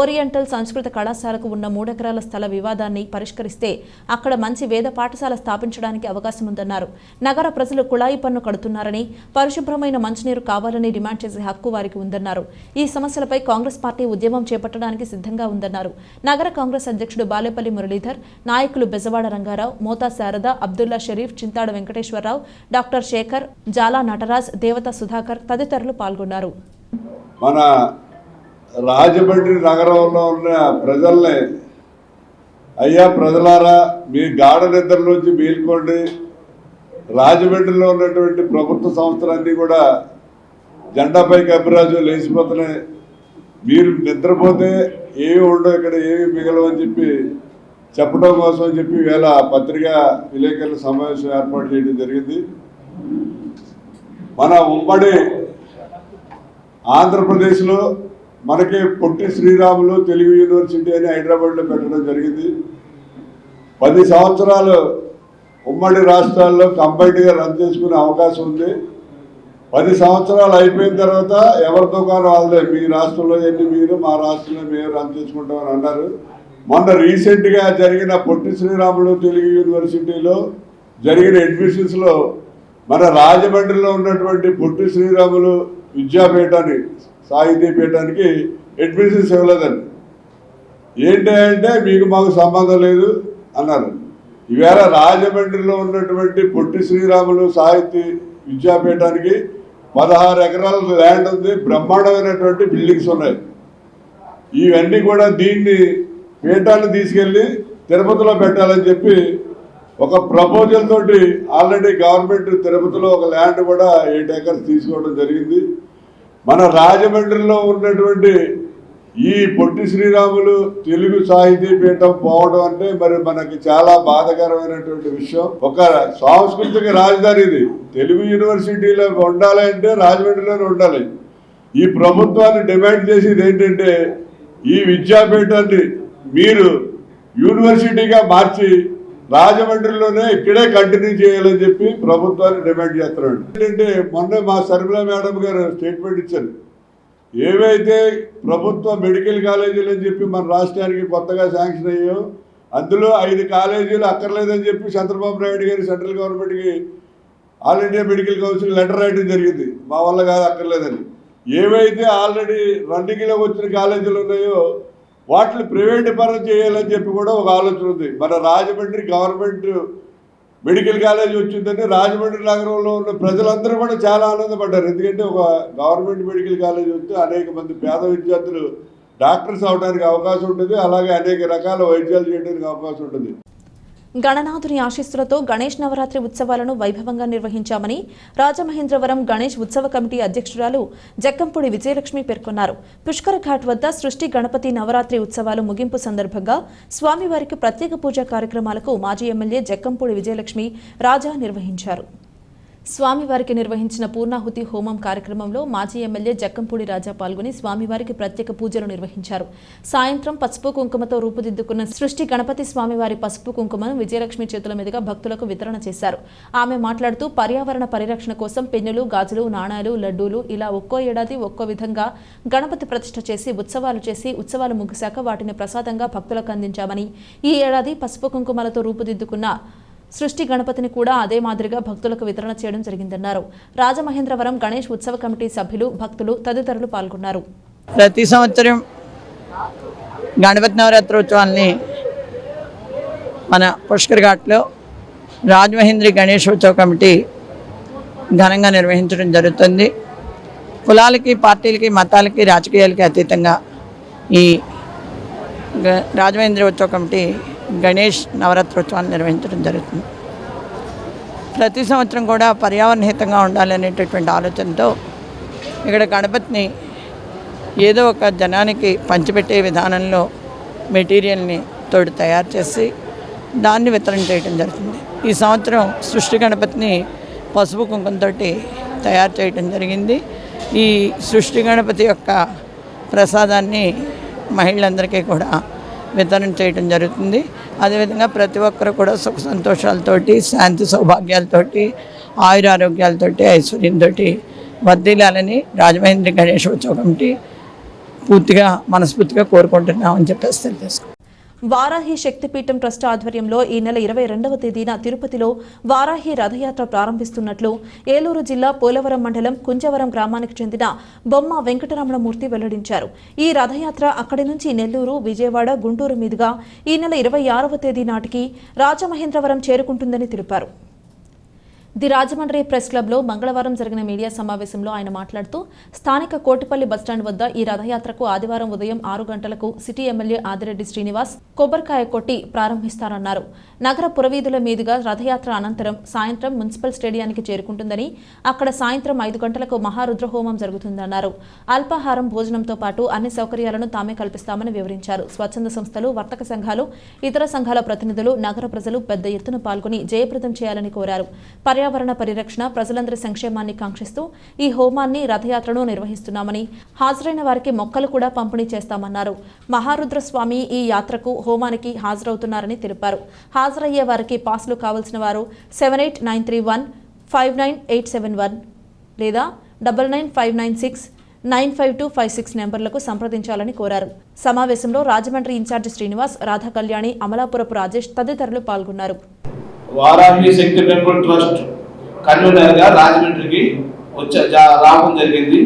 ఓరియంటల్ సంస్కృత కళాశాలకు ఉన్న 3 ఎకరాల స్థల వివాదాన్ని పరిష్కరిస్తే అక్కడ మంచి వేద పాఠశాల స్థాపించడానికి అవకాశం ఉందన్నారు. నగర ప్రజలు కుళాయి పన్ను కడుతున్నారని, పరిశుభ్రమైన మంచినీరు కావాలని డిమాండ్ చేసే హక్కు వారికి ఉందన్నారు. ఈ సమస్యలపై కాంగ్రెస్ పార్టీ ఉద్యమం చేపట్టడానికి సిద్ధంగా ఉందన్నారు. నగర కాంగ్రెస్ అధ్యక్షుడు బాలేపల్లి మురళీధర్, నాయకులు బెజవాడ రంగారావు, మోతా శారద, అబ్దుల్లా షరీఫ్, చింతాడ వెంకటేశ్వరరావు, డాక్టర్ శేఖర్, జాలా నటరాజ్, దేవత సుధాకర్ తదితరులు పాల్గొన్నారు. మన రాజమండ్రి నగరంలో ఉన్న ప్రజల్ని, అయ్యా ప్రజలారా, మీ గాఢ నిద్రలోంచి మేల్కోండి. రాజమండ్రిలో ఉన్నటువంటి ప్రభుత్వ సంస్థలన్నీ కూడా జెండాపై కబ్బిరాజు లేచిపోతున్నాయి. మీరు నిద్రపోతే ఏమి ఉండవు, ఇక్కడ ఏమి మిగలవు అని చెప్పి చెప్పడం కోసం చెప్పి వేళ పత్రికా విలేకరుల సమావేశం ఏర్పాటు చేయడం జరిగింది. మన ఉమ్మడి ఆంధ్రప్రదేశ్లో మనకి పొట్టి శ్రీరాములు తెలుగు యూనివర్సిటీ అని హైదరాబాద్లో పెట్టడం జరిగింది. 10 సంవత్సరాలు ఉమ్మడి రాష్ట్రాల్లో కంబైన్డ్గా రన్ చేసుకునే అవకాశం ఉంది. 10 సంవత్సరాలు అయిపోయిన తర్వాత ఎవరి దుకాణం వాళ్ళదే, మీ రాష్ట్రంలో ఎన్ని మీరు, మా రాష్ట్రంలో మేము రన్ చేసుకుంటామని అన్నారు. మొన్న రీసెంట్గా జరిగిన పొట్టి శ్రీరాములు తెలుగు యూనివర్సిటీలో జరిగిన అడ్మిషన్స్లో మన రాజమండ్రిలో ఉన్నటువంటి పొట్టి శ్రీరాములు విద్యాపీఠాన్ని, సాహితీ పీఠానికి అడ్మిషన్స్ ఇవ్వలేదండి. ఏంటి అంటే మీకు మాకు సంబంధం లేదు అన్నారు. ఈవేళ రాజమండ్రిలో ఉన్నటువంటి పొట్టి శ్రీరాములు సాహితీ విద్యాపీఠానికి 16 ఎకరాల ల్యాండ్ ఉంది, బ్రహ్మాండమైనటువంటి బిల్డింగ్స్ ఉన్నాయి. ఇవన్నీ కూడా దీన్ని పీఠాన్ని తీసుకెళ్ళి తిరుపతిలో పెట్టాలని చెప్పి ఒక ప్రపోజల్ తోటి ఆల్రెడీ గవర్నమెంట్ తిరుపతిలో ఒక ల్యాండ్ కూడా 8 ఎకర్స్ తీసుకోవడం జరిగింది. మన రాజమండ్రిలో ఉన్నటువంటి ఈ పొట్టి శ్రీరాములు తెలుగు సాహితీ పీఠం పోవడం అంటే మరి మనకి చాలా బాధాకరమైనటువంటి విషయం. ఒక సాంస్కృతిక రాజధాని ఇది. తెలుగు యూనివర్సిటీలో ఉండాలి అంటే రాజమండ్రిలోనే ఉండాలి. ఈ ప్రభుత్వాన్ని డిమాండ్ చేసేది ఏంటంటే ఈ విద్యాపీఠాన్ని మీరు యూనివర్సిటీగా మార్చి రాజమండ్రిలోనే ఇక్కడే కంటిన్యూ చేయాలని చెప్పి ప్రభుత్వాన్ని డిమాండ్ చేస్తున్నాడు. ఏంటంటే మొన్న మా శర్మిల మేడం గారు స్టేట్మెంట్ ఇచ్చారు. ఏవైతే ప్రభుత్వ మెడికల్ కాలేజీలు అని చెప్పి మన రాష్ట్రానికి కొత్తగా శాంక్షన్ అయ్యాయో అందులో 5 కాలేజీలు అక్కర్లేదని చెప్పి చంద్రబాబు నాయుడు గారు సెంట్రల్ గవర్నమెంట్కి all India medical council letter రాయడం జరిగింది. మా వల్ల కాదు అక్కర్లేదని. ఏవైతే ఆల్రెడీ రన్నింగ్లో వచ్చిన కాలేజీలు ఉన్నాయో వాటిని ప్రైవేట్ పరం చేయాలని చెప్పి కూడా ఒక ఆలోచన ఉంది. మన రాజమండ్రి గవర్నమెంట్ మెడికల్ కాలేజ్ వచ్చిందని రాజమండ్రి నగరంలో ఉన్న ప్రజలందరూ కూడా చాలా ఆనందపడ్డారు. ఎందుకంటే ఒక గవర్నమెంట్ మెడికల్ కాలేజ్ వస్తే అనేక మంది పేద విద్యార్థులు డాక్టర్స్ అవడానికి అవకాశం ఉంటుంది. అలాగే అనేక రకాల వైద్యాలు చేయడానికి అవకాశం ఉంటుంది. గణనాథుని ఆశీస్సులతో గణేష్ నవరాత్రి ఉత్సవాలను వైభవంగా నిర్వహించామని రాజమహేంద్రవరం గణేష్ ఉత్సవ కమిటీ అధ్యక్షురాలు జక్కంపూడి విజయలక్ష్మి పేర్కొన్నారు. పుష్కర ఘాట్ వద్ద సృష్టి గణపతి నవరాత్రి ఉత్సవాలు ముగింపు సందర్భంగా స్వామివారికి ప్రత్యేక పూజా కార్యక్రమాలకు మాజీ ఎమ్మెల్యే జక్కంపూడి విజయలక్ష్మి రాజా నిర్వహించారు. స్వామివారికి నిర్వహించిన పూర్ణాహుతి హోమం కార్యక్రమంలో మాజీ ఎమ్మెల్యే జక్కంపూడి రాజా పాల్గొని స్వామివారికి ప్రత్యేక పూజలు నిర్వహించారు. సాయంత్రం పసుపు కుంకుమతో రూపుదిద్దుకున్న సృష్టి గణపతి స్వామివారి పసుపు కుంకుమను విజయలక్ష్మి చేతుల మీదుగా భక్తులకు వితరణ చేశారు. ఆమె మాట్లాడుతూ పర్యావరణ పరిరక్షణ కోసం పెన్నులు, గాజులు, నాణాలు, లడ్డూలు ఇలా ఒక్కో ఏడాది ఒక్కో విధంగా గణపతి ప్రతిష్ఠ చేసి ఉత్సవాలు ముగిశాక వాటిని ప్రసాదంగా భక్తులకు అందించామని, ఈ ఏడాది పసుపు కుంకుమలతో రూపుదిద్దుకున్న సృష్టి గణపతిని కూడా అదే మాదిరిగా భక్తులకు వితరణ చేయడం జరిగిందన్నారు. రాజమహేంద్రవరం గణేష్ ఉత్సవ కమిటీ సభ్యులు, భక్తులు తదితరులు పాల్గొన్నారు. ప్రతి సంవత్సరం గణపతి నవరాత్రోత్సవాల్ని మన పుష్కర్ ఘాట్లో రాజమహేంద్రి గణేష్ ఉత్సవ కమిటీ ఘనంగా నిర్వహించడం జరుగుతుంది. కులాలకి, పార్టీలకి, మతాలకి, రాజకీయాలకి అతీతంగా ఈ రాజమహేంద్రి ఉత్సవ కమిటీ గణేష్ నవరాత్రోత్సవాన్ని నిర్వహించడం జరుగుతుంది. ప్రతి సంవత్సరం కూడా పర్యావరణహితంగా ఉండాలనేటటువంటి ఆలోచనతో ఇక్కడ గణపతిని ఏదో ఒక జనానికి పంచిపెట్టే విధానంలో మెటీరియల్ని తోడు తయారు చేసి దాన్ని వితరణ చేయడం జరుగుతుంది. ఈ సంవత్సరం సృష్టి గణపతిని పసుపు కుంకుమతో తయారు చేయడం జరిగింది. ఈ సృష్టి గణపతి యొక్క ప్రసాదాన్ని మహిళలందరికీ కూడా వితరణ చేయడం జరుగుతుంది. అదేవిధంగా ప్రతి ఒక్కరు కూడా సుఖ సంతోషాలతోటి, శాంతి సౌభాగ్యాలతోటి, ఆయురారోగ్యాలతోటి, ఐశ్వర్యంతో వర్ధిల్లాలని రాజమహేంద్రి గణేష్ ఉత్సవ కమిటీ పూర్తిగా మనస్ఫూర్తిగా కోరుకుంటున్నామని చెప్పేసి తెలియజేసుకుంటాం. వారాహి శక్తిపీఠం ట్రస్ట్ ఆధ్వర్యంలో ఈ నెల 22వ తేదీన తిరుపతిలో వారాహి రథయాత్ర ప్రారంభిస్తున్నట్లు ఏలూరు జిల్లా పోలవరం మండలం కుంజవరం గ్రామానికి చెందిన బొమ్మ వెంకటరమణమూర్తి వెల్లడించారు. ఈ రథయాత్ర అక్కడి నుంచి నెల్లూరు, విజయవాడ, గుంటూరు మీదుగా ఈ నెల 26వ తేదీ నాటికి రాజమహేంద్రవరం చేరుకుంటుందని తెలిపారు. ది రాజమండ్రి ప్రెస్ క్లబ్లో మంగళవారం జరిగిన మీడియా సమావేశంలో ఆయన మాట్లాడుతూ స్థానిక కోటిపల్లి బస్టాండ్ వద్ద ఈ రథయాత్రకు ఆదివారం ఉదయం 6 గంటలకు సిటీ ఎమ్మెల్యే ఆదిరెడ్డి శ్రీనివాస్ కొబ్బరికాయ కొట్టి ప్రారంభిస్తారన్నారు. నగర పురవీధుల మీదుగా రథయాత్ర అనంతరం సాయంత్రం మున్సిపల్ స్టేడియానికి చేరుకుంటుందని, అక్కడ సాయంత్రం 5 గంటలకు మహారుద్రహోమం జరుగుతుందన్నారు. అల్పాహారం, భోజనంతో పాటు అన్ని సౌకర్యాలను తామే కల్పిస్తామని వివరించారు. స్వచ్ఛంద సంస్థలు, వర్తక సంఘాలు, ఇతర సంఘాల ప్రతినిధులు, నగర ప్రజలు పెద్ద ఎత్తున పాల్గొని జయప్రదం చేయాలని కోరారు. పర్యావరణ పరిరక్షణ, ప్రజలందరి సంక్షేమాన్ని కాంక్షిస్తూ ఈ హోమాన్ని, రథయాత్రను నిర్వహిస్తున్నామని, హాజరైన వారికి మొక్కలు కూడా పంపిణీ చేస్తామన్నారు. మహారుద్రస్వామి ఈ యాత్రకు, హోమానికి హాజరవుతున్నారని తెలిపారు. హాజరయ్యే వారికి పాస్లు కావలసిన వారు 7893159871 లేదా 9959695256 నెంబర్లకు సంప్రదించాలని కోరారు. సమావేశంలో రాజమండ్రి ఇన్ఛార్జి శ్రీనివాస్, రాధా కళ్యాణి, అమలాపురపు రాజేష్ తదితరులు పాల్గొన్నారు. వారాహి శక్తి టెంపుల్ ట్రస్ట్ కన్వీనర్గా రాజమండ్రికి రావడం జరిగింది.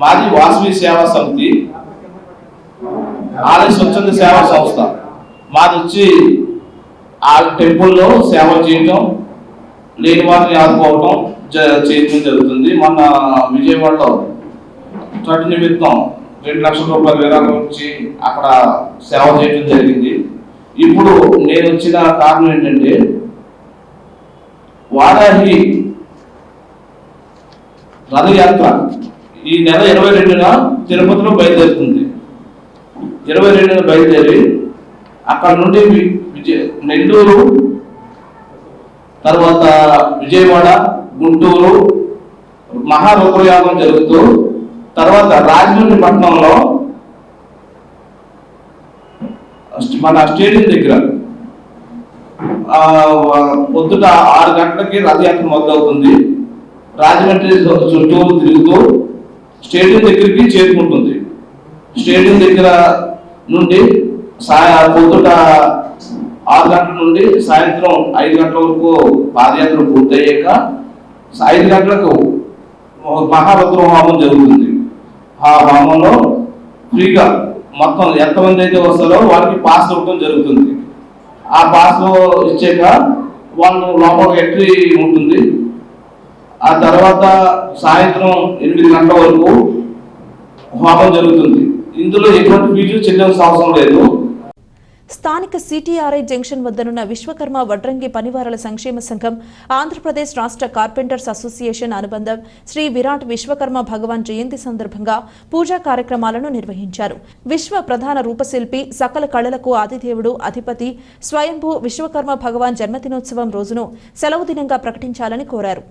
మాది వాసవి సేవా సమితి, ఆలయ స్వచ్ఛంద సేవా సంస్థ. మాది వచ్చి ఆ టెంపుల్లో సేవ చేయటం, లేని వారిని ఆదుకోవటం చేయడం జరుగుతుంది. మొన్న విజయవాడలో చట్టు నిమిత్తం 2 లక్షల రూపాయలు విరాళం ఇచ్చి అక్కడ సేవ చేయడం జరిగింది. ఇప్పుడు నేను వచ్చిన కారణం ఏంటంటే, వారాహి రథయాత్ర ఈ నెల 22న తిరుపతిలో బయలుదేరుతుంది. 22న బయలుదేరి అక్కడ నుండి నెల్లూరు, తర్వాత విజయవాడ, గుంటూరు మహారుద్రయాగం జరుగుతూ తర్వాత రాజమండ్రి పట్టణంలో మన స్టేడియం దగ్గర పొద్దుట 6 గంటలకి రథయాత్ర మొదలవుతుంది. రాజమండ్రి చుట్టూ తిరుగుతూ స్టేడియం దగ్గరికి చేరుకుంటుంది. స్టేడియం దగ్గర నుండి పొద్దుట 6 గంటల నుండి సాయంత్రం 5 గంటల వరకు పాదయాత్ర పూర్తయ్యాక 5 గంటలకు మహారుద్ర హోమం జరుగుతుంది. ఆ హోమంలో ఫ్రీగా మొత్తం ఎంతమంది అయితే వస్తారో వాళ్ళకి పాస్ ఇవ్వడం జరుగుతుంది. ఆ పాస్ ఇచ్చాక వాళ్ళు లోపల ఎంట్రీ ఉంటుంది. ఆ తర్వాత సాయంత్రం 8 గంటల వరకు హోమం జరుగుతుంది. ఇందులో ఎటువంటి ఫీజు చెల్లించాల్సిన అవసరం లేదు. స్థానిక సిటీఆర్ఐ జంక్షన్ వద్దనున్న విశ్వకర్మ వడ్రంగి పనివారుల సంక్షేమ సంఘం, ఆంధ్రప్రదేశ్ రాష్ట్ర కార్పెంటర్స్ అసోసియేషన్ అనుబంధం శ్రీ విరాట్ విశ్వకర్మ భగవాన్ జయంతి సందర్భంగా పూజా కార్యక్రమాలను నిర్వహించారు. విశ్వ ప్రధాన రూపశిల్పి, సకల కళలకు ఆదిదేవుడు, అధిపతి స్వయంభూ విశ్వకర్మ భగవాన్ జన్మదినోత్సవం రోజును సెలవు దినంగా ప్రకటించాలని కోరారు.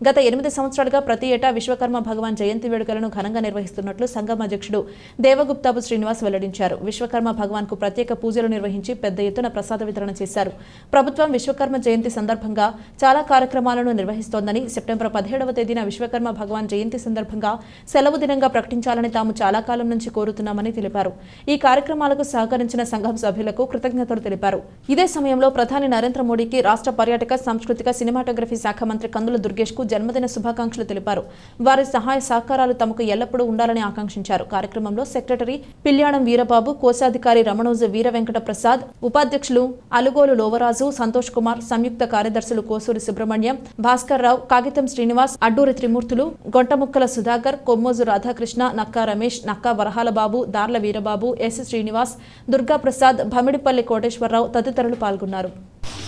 గత 8 సంవత్సరాలుగా ప్రతి ఏటా విశ్వకర్మ భగవాన్ జయంతి వేడుకలను ఘనంగా నిర్వహిస్తున్నట్లు సంఘం అధ్యక్షుడు దేవగుప్తాబు శ్రీనివాస్ వెల్లడించారు. విశ్వకర్మ భగవాన్ కు ప్రత్యేక పూజలు నిర్వహించి పెద్ద ఎత్తున ప్రసాద వితరణ చేశారు. ప్రభుత్వం విశ్వకర్మ జయంతి సందర్భంగా చాలా కార్యక్రమాలను నిర్వహిస్తోందని, సెప్టెంబర్ 17వ తేదీన విశ్వకర్మ భగవాన్ జయంతి సందర్భంగా సెలవు దినంగా ప్రకటించాలని తాము చాలా కాలం నుంచి కోరుతున్నామని తెలిపారు. ఈ కార్యక్రమాలకు సహకరించిన సంఘం సభ్యులకు కృతజ్ఞతలు తెలిపారు. ఇదే సమయంలో ప్రధాని నరేంద్ర మోడీకి రాష్ట్ర పర్యాటక, సాంస్కృతిక, సినిమాటోగ్రఫీ శాఖ మంత్రి కందుల దుర్గేష్ కు జన్మదిన శుభాకాంక్షలు తెలిపారు. వారి సహాయ సహకారాలు తమకు ఎల్లప్పుడూ ఉండాలని ఆకాంక్షించారు. కార్యక్రమంలో సెక్రటరీ పిల్యాణం వీరబాబు, కోశాధికారి రమణోజు వీర వెంకట ప్రసాద్, ఉపాధ్యక్షులు అలుగోలు లోవరాజు, సంతోష్ కుమార్, సంయుక్త కార్యదర్శులు కోసూరి సుబ్రహ్మణ్యం, భాస్కర్ రావు, కాగితం శ్రీనివాస్, అడ్డూరి త్రిమూర్తులు, గొంటముక్కల సుధాకర్, కొమ్మోజు రాధాకృష్ణ, నక్కా రమేష్, నక్కా వరహాల బాబు, దార్ల వీరబాబు, ఎస్ శ్రీనివాస్, దుర్గా ప్రసాద్, భమిడిపల్లి కోటేశ్వరరావు తదితరులు పాల్గొన్నారు.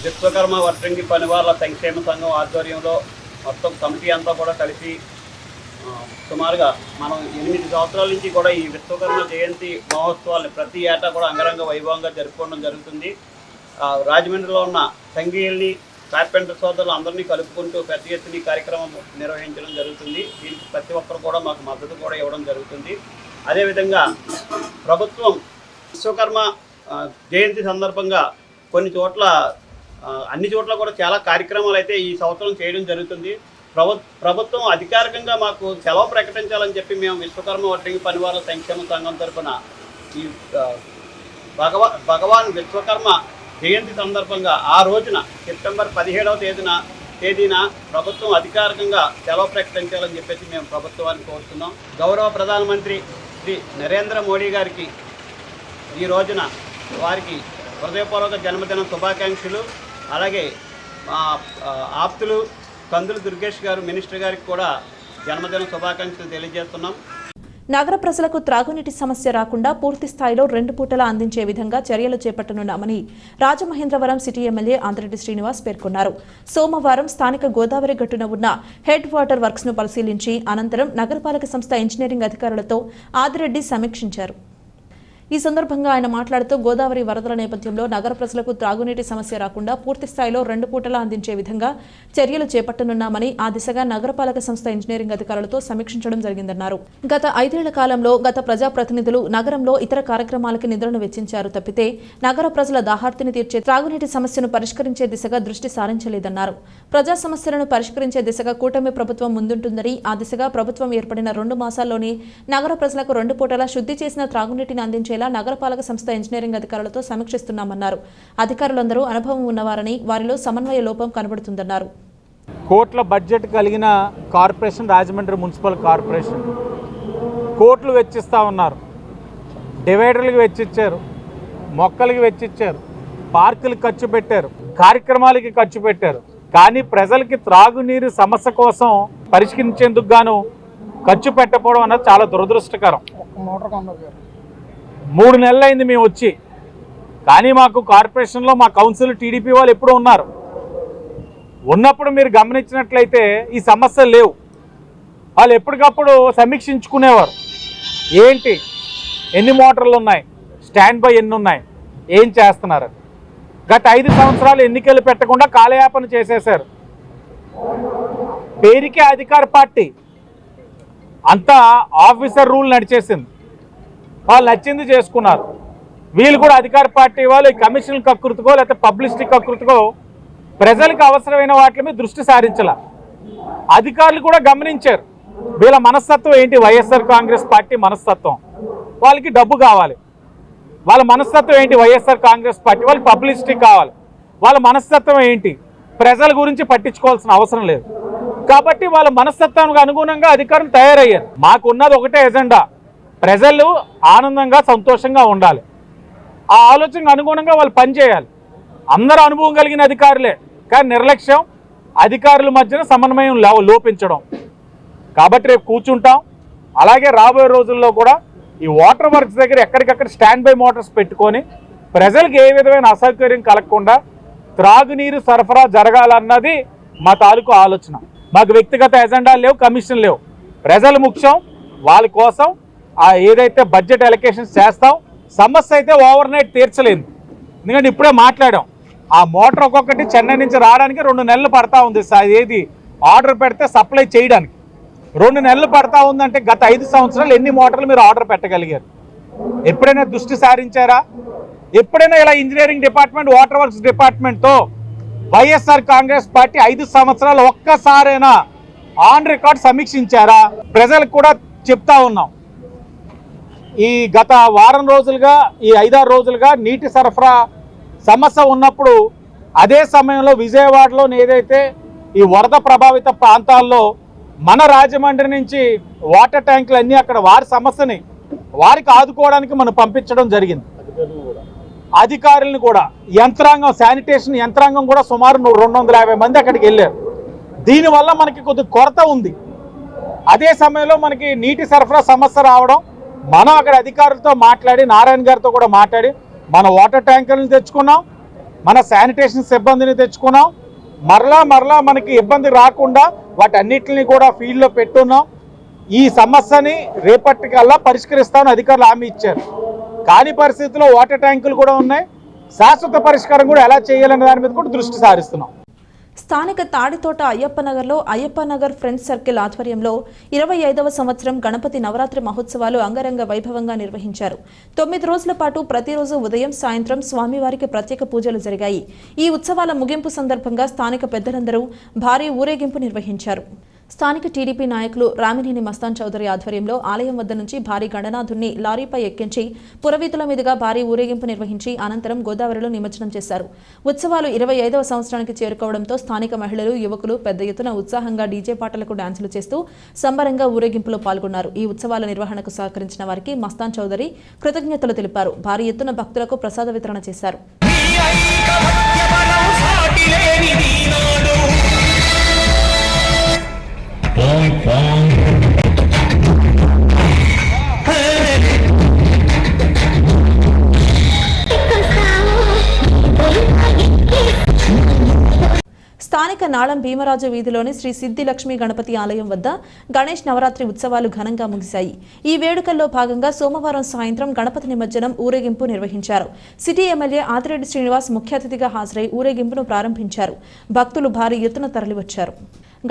విశ్వకర్మ వడ్రంగి పనివార్ల సంక్షేమ సంఘం ఆధ్వర్యంలో మొత్తం కమిటీ అంతా కూడా కలిసి సుమారుగా మనం 8 సంవత్సరాల నుంచి కూడా ఈ విశ్వకర్మ జయంతి మహోత్సవాన్ని ప్రతి ఏటా కూడా అంగరంగ వైభవంగా జరుపుకోవడం జరుగుతుంది. రాజమండ్రిలో ఉన్న సంఘీయుల్ని, కార్పెంటర్ సోదరులు అందరినీ కలుపుకుంటూ పెద్ద ఎత్తున ఈ కార్యక్రమం నిర్వహించడం జరుగుతుంది. దీనికి ప్రతి ఒక్కరు కూడా మాకు మద్దతు కూడా ఇవ్వడం జరుగుతుంది. అదేవిధంగా ప్రభుత్వం విశ్వకర్మ జయంతి సందర్భంగా కొన్ని చోట్ల, అన్ని చోట్ల కూడా చాలా కార్యక్రమాలు అయితే ఈ సంవత్సరం చేయడం జరుగుతుంది. ప్రభుత్వం అధికారికంగా మాకు సెలవు ప్రకటించాలని చెప్పి మేము విశ్వకర్మ వడ్రంగి పనివారుల సంక్షేమ సంఘం తరఫున ఈ భగవాన్ విశ్వకర్మ జయంతి సందర్భంగా ఆ రోజున సెప్టెంబర్ 17వ తేదీన ప్రభుత్వం అధికారికంగా సెలవు ప్రకటించాలని చెప్పేసి మేము ప్రభుత్వాన్ని కోరుతున్నాం. గౌరవ ప్రధానమంత్రి శ్రీ నరేంద్ర మోడీ గారికి ఈ రోజున వారికి హృదయపూర్వక జన్మదిన శుభాకాంక్షలు. అలాగే ఆప్తులు కందుల దుర్గేష్ గారు, మినిస్టర్ గారికి కూడా జన్మదిన శుభాకాంక్షలు తెలియజేస్తున్నాం. నగర ప్రజలకు త్రాగునీటి సమస్య రాకుండా పూర్తి స్థాయిలో 2 పూటలా అందించే విధంగా చర్యలు చేపట్టనున్నామని రాజమహేంద్రవరం సిటీ ఎమ్మెల్యే ఆంధ్రెడ్డి శ్రీనివాస్ పేర్కొన్నారు. సోమవారం స్థానిక గోదావరి గట్టున ఉన్న హెడ్ వాటర్ వర్క్స్ ను పరిశీలించి అనంతరం నగరపాలక సంస్థ ఇంజనీరింగ్ అధికారులతో ఆదిరెడ్డి సమీక్షించారు. ఈ సందర్భంగా ఆయన మాట్లాడుతూ గోదావరి వరదల నేపథ్యంలో నగర ప్రజలకు త్రాగునీటి సమస్య రాకుండా పూర్తి స్థాయిలో 2 పూటలా అందించే విధంగా చర్యలు చేపట్టనున్నామని, ఆ దిశగా నగరపాలక సంస్థ ఇంజనీరింగ్ అధికారులతో సమీక్షించడం జరిగిందన్నారు. గత 5 ఏళ్ల కాలంలో గత ప్రజాప్రతినిధులు నగరంలో ఇతర కార్యక్రమాలకి నిధులను వెచ్చించారు తప్పితే నగర ప్రజల దాహార్తిని తీర్చే త్రాగునీటి సమస్యను పరిష్కరించే దిశగా దృష్టి సారించలేదన్నారు. ప్రజా సమస్యలను పరిష్కరించే దిశగా కూటమి ప్రభుత్వం ముందుంటుందని, ఆ దిశగా ప్రభుత్వం ఏర్పడిన 2 మాసాల్లోనే నగర ప్రజలకు 2 పూటలా శుద్ధి చేసిన త్రాగునీటిని అందించేలా నగరపాలక సంస్థ ఇంజనీరింగ్ అధికారులతో సమీక్షిస్తున్నామన్నారు. అధికారులందరూ అనుభవం ఉన్నవారని, వారిలో సమన్వయ లోపం కనబడుతుందన్నారు. కోట్ల బడ్జెట్ కలిగిన కార్పొరేషన్ రాజమండ్రి మున్సిపల్ కార్పొరేషన్ కోట్లు వెచ్చిస్తూ ఉన్నారు. డివైడర్లకు వెచ్చిచ్చారు, మొక్కలకి వెచ్చిచ్చారు, పార్కులకు ఖర్చు పెట్టారు, కార్యక్రమాలకి ఖర్చు పెట్టారు. కానీ ప్రజలకి త్రాగునీరు సమస్య కోసం పరిష్కరించేందుకు గాను ఖర్చు పెట్టకపోవడం అన్నది చాలా దురదృష్టకరం. 3 నెలలైంది మేము వచ్చి, కానీ మాకు కార్పొరేషన్లో మా కౌన్సిల్ టీడీపీ వాళ్ళు ఎప్పుడూ ఉన్నారు. ఉన్నప్పుడు మీరు గమనించినట్లయితే ఈ సమస్యలు లేవు. వాళ్ళు ఎప్పటికప్పుడు సమీక్షించుకునేవారు. ఏంటి, ఎన్ని మోటార్లు ఉన్నాయి, స్టాండ్ బై ఎన్ని ఉన్నాయి, ఏం చేస్తున్నారు? గత 5 సంవత్సరాలు ఎన్నికలు పెట్టకుండా కాలయాపన చేసేశారు. పేరుకే అధికార పార్టీ, అంతా ఆఫీసర్ రూల్ నడిచేసింది. వాళ్ళు నచ్చింది చేసుకున్నారు. వీళ్ళు కూడా అధికార పార్టీ వాళ్ళు కమిషన్ కకృతికో లేకపోతే పబ్లిసిటీ కకృతికో ప్రజలకు అవసరమైన వాటి మీద దృష్టి సారించాల. అధికారులు కూడా గమనించారు వీళ్ళ మనస్తత్వం ఏంటి. వైఎస్ఆర్ కాంగ్రెస్ పార్టీ మనస్తత్వం, వాళ్ళకి డబ్బు కావాలి. వాళ్ళ మనస్తత్వం ఏంటి? వైఎస్ఆర్ కాంగ్రెస్ పార్టీ వాళ్ళు పబ్లిసిటీ కావాలి. వాళ్ళ మనస్తత్వం ఏంటి? ప్రజల గురించి పట్టించుకోవాల్సిన అవసరం లేదు. కాబట్టి వాళ్ళ మనస్తత్వానికి అనుగుణంగా అధికారులు తయారయ్యారు. మాకున్నది ఒకటే ఎజెండా, ప్రజలు ఆనందంగా సంతోషంగా ఉండాలి. ఆ ఆలోచనకు అనుగుణంగా వాళ్ళు పనిచేయాలి. అందరూ అనుభవం కలిగిన అధికారులే, కానీ నిర్లక్ష్యం, అధికారుల మధ్యన సమన్వయం లోపించడం. కాబట్టి రేపు కూర్చుంటాం. అలాగే రాబోయే రోజుల్లో కూడా ఈ వాటర్ వర్క్స్ దగ్గర ఎక్కడికక్కడ స్టాండ్ బై మోటార్స్ పెట్టుకొని ప్రజలకు ఏ విధమైన అసౌకర్యం కలగకుండా త్రాగునీరు సరఫరా జరగాలన్నది మా తాలూకు ఆలోచన. మాకు వ్యక్తిగత ఎజెండాలు లేవు, కమిషన్ లేవు. ప్రజలు ముఖ్యం. వాళ్ళ కోసం ఏదైతే బడ్జెట్ అలొకేషన్స్ చేస్తాం, సమస్య అయితే ఓవర్ నైట్ తీర్చలేదు. ఎందుకంటే ఇప్పుడే మాట్లాడాం, ఆ మోటార్ ఒక్కొక్కటి చెన్నై నుంచి రావడానికి 2 నెలలు పడతా ఉంది. ఏది ఆర్డర్ పెడితే సప్లై చేయడానికి 2 నెలలు పడతా ఉందంటే గత 5 సంవత్సరాలు ఎన్ని మోటార్లు మీరు ఆర్డర్ పెట్టగలిగారు? ఎప్పుడైనా దృష్టి సారించారా? ఎప్పుడైనా ఇలా ఇంజనీరింగ్ డిపార్ట్మెంట్, వాటర్ వర్క్స్ డిపార్ట్మెంట్తో వైఎస్ఆర్ కాంగ్రెస్ పార్టీ 5 సంవత్సరాలు ఒక్కసారైనా ఆన్ రికార్డ్ సమీక్షించారా? ప్రజలకు కూడా చెప్తా ఉన్నాం, ఈ గత వారం రోజులుగా, ఈ 5-6 రోజులుగా నీటి సరఫరా సమస్య ఉన్నప్పుడు అదే సమయంలో విజయవాడలో ఏదైతే ఈ వరద ప్రభావిత ప్రాంతాల్లో మన రాజమండ్రి నుంచి వాటర్ ట్యాంకులు అన్నీ అక్కడ వారి సమస్యని వారికి ఆదుకోవడానికి మనం పంపించడం జరిగింది. అధికారులను కూడా, యంత్రాంగం, శానిటేషన్ యంత్రాంగం కూడా సుమారు 250 మంది అక్కడికి వెళ్ళారు. దీనివల్ల మనకి కొద్ది కొరత ఉంది. అదే సమయంలో మనకి నీటి సరఫరా సమస్య రావడం, మనం అక్కడ అధికారులతో మాట్లాడి, నారాయణ గారితో కూడా మాట్లాడి మన వాటర్ ట్యాంకర్లను తెచ్చుకున్నాం, మన శానిటేషన్ సిబ్బందిని తెచ్చుకున్నాం. మరలా మనకి ఇబ్బంది రాకుండా వాటన్నిటిని కూడా ఫీల్డ్లో పెట్టున్నాం. ఈ సమస్యని రేపటికల్లా పరిష్కరిస్తామని అధికారులు హామీ ఇచ్చారు. కాని పరిస్థితుల్లో వాటర్ ట్యాంకులు కూడా ఉన్నాయి. శాశ్వత పరిష్కారం కూడా ఎలా చేయాలనే దాని మీద కూడా దృష్టి సారిస్తున్నాం. స్థానిక తాడితోట అయ్యప్పనగర్లో అయ్యప్పనగర్ ఫ్రెండ్స్ సర్కిల్ ఆధ్వర్యంలో 25వ సంవత్సరం గణపతి నవరాత్రి మహోత్సవాలు అంగరంగ వైభవంగా నిర్వహించారు. 9 రోజుల పాటు ప్రతిరోజు ఉదయం, సాయంత్రం స్వామివారికి ప్రత్యేక పూజలు జరిగాయి. ఈ ఉత్సవాల ముగింపు సందర్భంగా స్థానిక పెద్దలందరూ భారీ ఊరేగింపు నిర్వహించారు. స్థానిక టీడీపీ నాయకులు రామినేని మస్తాన్ చౌదరి ఆధ్వర్యంలో ఆలయం వద్ద నుంచి భారీ గణనాథుణ్ణి లారీపై ఎక్కించి పురవీధుల మీదుగా భారీ ఊరేగింపు నిర్వహించి అనంతరం గోదావరిలో నిమజ్జనం చేశారు. ఉత్సవాలు 25వ సంవత్సరానికి చేరుకోవడంతో స్థానిక మహిళలు, యువకులు పెద్ద ఎత్తున ఉత్సాహంగా డీజే పాటలకు డాన్సులు చేస్తూ సంబరంగా ఊరేగింపులో పాల్గొన్నారు. ఈ ఉత్సవాల నిర్వహణకు సహకరించిన వారికి మస్తాన్ చౌదరి కృతజ్ఞతలు తెలిపారు. భారీ ఎత్తున భక్తులకు ప్రసాద వితరణ చేశారు. స్థానిక నాళం భీమరాజు వీధిలోని శ్రీ సిద్ధి లక్ష్మీ గణపతి ఆలయం వద్ద గణేష్ నవరాత్రి ఉత్సవాలు ఘనంగా ముగిశాయి. ఈ వేడుకల్లో భాగంగా సోమవారం సాయంత్రం గణపతి నిమజ్జనం ఊరేగింపు నిర్వహించారు. సిటీ ఎమ్మెల్యే ఆదిరెడ్డి శ్రీనివాస్ ముఖ్య అతిథిగా హాజరై ఊరేగింపును ప్రారంభించారు. భక్తులు భారీ ఎత్తున తరలివచ్చారు.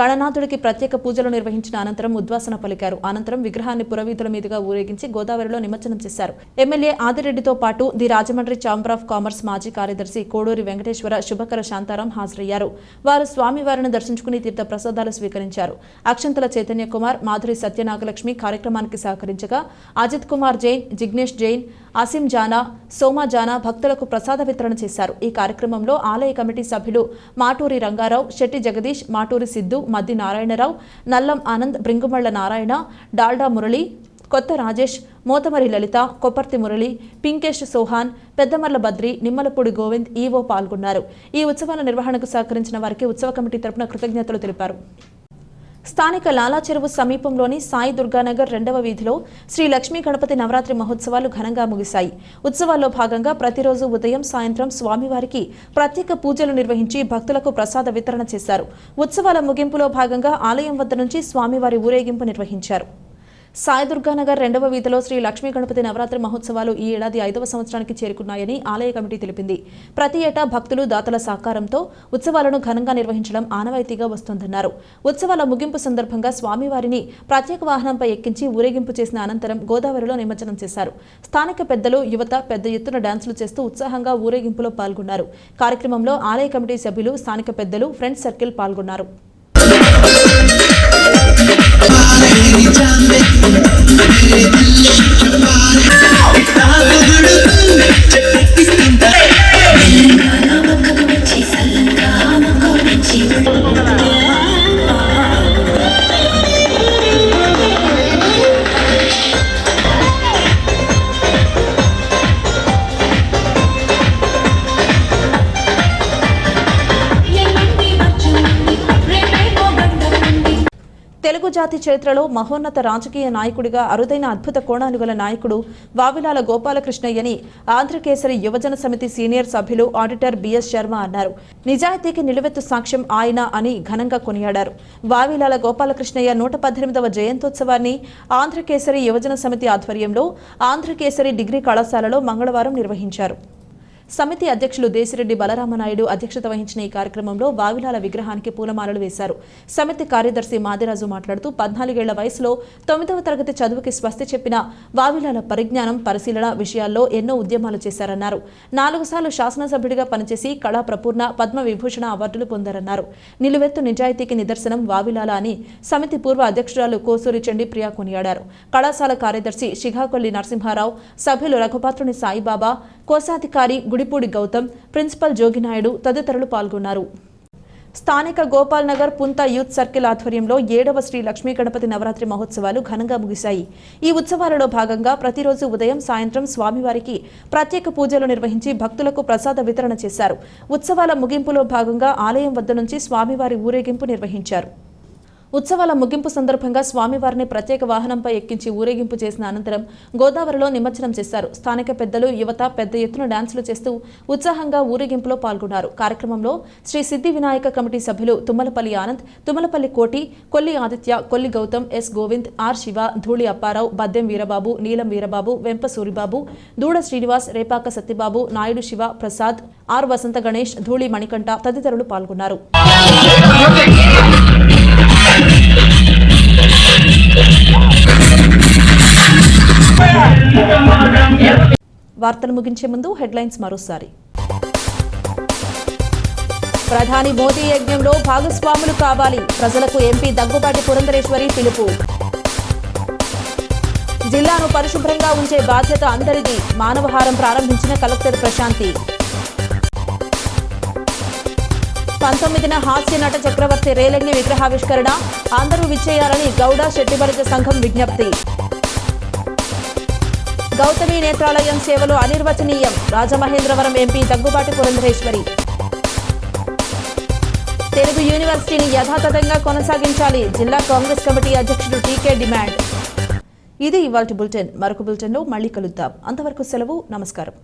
గణనాథుడికి ప్రత్యేక పూజలు నిర్వహించిన అనంతరం ఉద్వాసన పలికారు. అనంతరం విగ్రహాన్ని పురవీధుల మీదుగా ఊరేగించి గోదావరిలో నిమజ్జనం చేశారు. ఎమ్మెల్యే ఆదిరెడ్డితో పాటు the Rajahmundry chamber of commerce మాజీ కార్యదర్శి కోడూరి వెంకటేశ్వర, శుభకర శాంతారాం హాజరయ్యారు. వారు స్వామివారిని దర్శించుకుని తీర్థ ప్రసాదాలు స్వీకరించారు. అక్షంతల చైతన్య కుమార్, మాధురి సత్యనాగలక్ష్మి కార్యక్రమానికి సహకరించగా అజిత్ కుమార్ జైన్, జిగ్నేష్ జైన్, అసీం జానా, సోమా జానా భక్తులకు ప్రసాద వితరణ చేశారు. ఈ కార్యక్రమంలో ఆలయ కమిటీ సభ్యులు మాటూరి రంగారావు, శెట్టి జగదీష్, మాటూరి సిద్ధు, మద్ది నారాయణరావు, నల్లం ఆనంద్, బ్రింగుమళ్ల నారాయణ, డాల్డా మురళి, కొత్త రాజేష్, మోతమరి లలిత, కొప్పర్తి మురళి, పింకేష్ సోహాన్, పెద్దమర్ల బద్రి, నిమ్మలపూడి గోవింద్, ఈవో పాల్గొన్నారు. ఈ ఉత్సవాల నిర్వహణకు సహకరించిన వారికి ఉత్సవ కమిటీ తరపున కృతజ్ఞతలు తెలిపారు. స్థానిక లాలా చెరువు సమీపంలోని సాయి దుర్గానగర్ 2వ వీధిలో శ్రీ లక్ష్మీ గణపతి నవరాత్రి మహోత్సవాలు ఘనంగా ముగిశాయి. ఉత్సవాల్లో భాగంగా ప్రతిరోజు ఉదయం, సాయంత్రం స్వామివారికి ప్రత్యేక పూజలు నిర్వహించి భక్తులకు ప్రసాద వితరణ చేశారు. ఉత్సవాల ముగింపులో భాగంగా ఆలయం వద్ద నుంచి స్వామివారి ఊరేగింపు నిర్వహించారు. సాయిదుర్గానగర్ 2వ వీధిలో శ్రీ లక్ష్మీ గణపతి నవరాత్రి మహోత్సవాలు ఈ ఏడాది 5వ సంవత్సరానికి చేరుకున్నాయని ఆలయ కమిటీ తెలిపింది. ప్రతి ఏటా భక్తులు దాతల సహకారంతో ఉత్సవాలను ఘనంగా నిర్వహించడం ఆనవాయితీగా వస్తోందన్నారు. ఉత్సవాల ముగింపు సందర్భంగా స్వామివారిని ప్రత్యేక వాహనంపై ఎక్కించి ఊరేగింపు చేసిన అనంతరం గోదావరిలో నిమజ్జనం చేశారు. స్థానిక పెద్దలు, యువత పెద్ద ఎత్తున డాన్సులు చేస్తూ ఉత్సాహంగా ఊరేగింపులో పాల్గొన్నారు. కార్యక్రమంలో ఆలయ కమిటీ సభ్యులు, స్థానిక పెద్దలు, ఫ్రెండ్స్ సర్కిల్ పాల్గొన్నారు. తెలుగు జాతి చరిత్రలో మహోన్నత రాజకీయ నాయకుడిగా అరుదైన అద్భుత కోణాలు గల నాయకుడు వావిలాల గోపాలకృష్ణయ్యని ఆంధ్రకేసరి యువజన సమితి సీనియర్ సభ్యులు ఆడిటర్ బిఎస్ శర్మ అన్నారు. నిజాయితీకి నిలువెత్తు సాక్ష్యం ఆయన అని ఘనంగా కొనియాడారు. వావిలాల గోపాలకృష్ణయ్య 118వ జయంతోత్సవాన్ని ఆంధ్రకేసరి యువజన సమితి ఆధ్వర్యంలో ఆంధ్రకేసరి డిగ్రీ కళాశాలలో మంగళవారం నిర్వహించారు. సమితి అధ్యక్షులు దేశిరెడ్డి బలరామనాయుడు అధ్యక్షత వహించిన ఈ కార్యక్రమంలో వావిలాల విగ్రహానికి పూలమాలలు వేశారు. సమితి కార్యదర్శి మాదిరాజు మాట్లాడుతూ 14 ఏళ్ల వయసులో 9వ తరగతి చదువుకి స్వస్తి చెప్పిన వావిలాల పరిజ్ఞానం, పరిశీలన విషయాల్లో ఎన్నో ఉద్యమాలు చేశారన్నారు. 4 సార్లు శాసనసభ్యుడిగా పనిచేసి కళా ప్రపూర్ణ, పద్మ విభూషణ అవార్డులు పొందారన్నారు. నిలువెత్తు నిజాయితీకి నిదర్శనం వావిలాల అని సమితి పూర్వ అధ్యక్షురాలు కోసూరి చండీప్రియ కొనియాడారు. కళాశాల కార్యదర్శి శిఖాకొల్లి నరసింహారావు, సభ్యులు రఘుపాత్రుని సాయిబాబా, కోశాధికారి గుడిపూడి గౌతమ్, ప్రిన్సిపల్ జోగినాయుడు తదితరులు పాల్గొన్నారు. స్థానిక గోపాల్ నగర్ పుంత యూత్ సర్కిల్ ఆధ్వర్యంలో 7వ శ్రీ లక్ష్మీ గణపతి నవరాత్రి మహోత్సవాలు ఘనంగా ముగిశాయి. ఈ ఉత్సవాలలో భాగంగా ప్రతిరోజు ఉదయం, సాయంత్రం స్వామివారికి ప్రత్యేక పూజలు నిర్వహించి భక్తులకు ప్రసాద వితరణ చేశారు. ఉత్సవాల ముగింపులో భాగంగా ఆలయం వద్ద నుంచి స్వామివారి ఊరేగింపు నిర్వహించారు. ఉత్సవాల ముగింపు సందర్భంగా స్వామివారిని ప్రత్యేక వాహనంపై ఎక్కించి ఊరేగింపు చేసిన అనంతరం గోదావరిలో నిమజ్జనం చేశారు. స్థానిక పెద్దలు, యువత పెద్ద ఎత్తున డాన్సులు చేస్తూ ఉత్సాహంగా ఊరేగింపులో పాల్గొన్నారు. కార్యక్రమంలో శ్రీ సిద్ధి వినాయక కమిటీ సభ్యులు తుమ్మలపల్లి ఆనంద్, తుమ్మలపల్లి కోటి, కొల్లి ఆదిత్య, కొల్లి గౌతమ్, ఎస్ గోవింద్, ఆర్ శివ, ధూళి అప్పారావు, బద్దెం వీరబాబు, నీలం వీరబాబు, వెంప సూరిబాబు, దూడ శ్రీనివాస్, రేపాక సత్యబాబు, నాయుడు శివ ప్రసాద్, ఆర్ వసంత గణేష్, ధూళి మణికంఠ తదితరులు పాల్గొన్నారు. వార్తలు ముగించే ముందు హెడ్లైన్స్ మరోసారి. ప్రధాని మోదీ యజ్ఞంలో భాగస్వాములు కావాలి, ప్రజలకు ఎంపీ దగ్గుబాటి పురంధరేశ్వరి పిలుపు. జిల్లాను పరిశుభ్రంగా ఉంచే బాధ్యత అందరిది, మానవహారం ప్రారంభించిన కలెక్టర్ ప్రశాంతి. 19న హాస్య నట చక్రవర్తి రేలంగి విగ్రహావిష్కరణ, అందరూ విచ్చేయాలని గౌడ శెట్టిబలిజ సంఘం విజ్ఞప్తి. గౌతమి నేత్రాలయం సేవలు అనిర్వచనీయం, రాజమహేంద్రవరం ఎంపీ దగ్గుబాటి పురంధరేశ్వరి. తెలుగు యూనివర్సిటీని యథాతథంగా కొనసాగించాలి, జిల్లా కాంగ్రెస్ కమిటీ అధ్యక్షుడు టీకే డిమాండ్. ఇది ఇవాల్టి బులెటిన్. మరొక బులెటిన్లో మళ్ళీ కలుద్దాం. అంతవరకు సెలవు. నమస్కారం.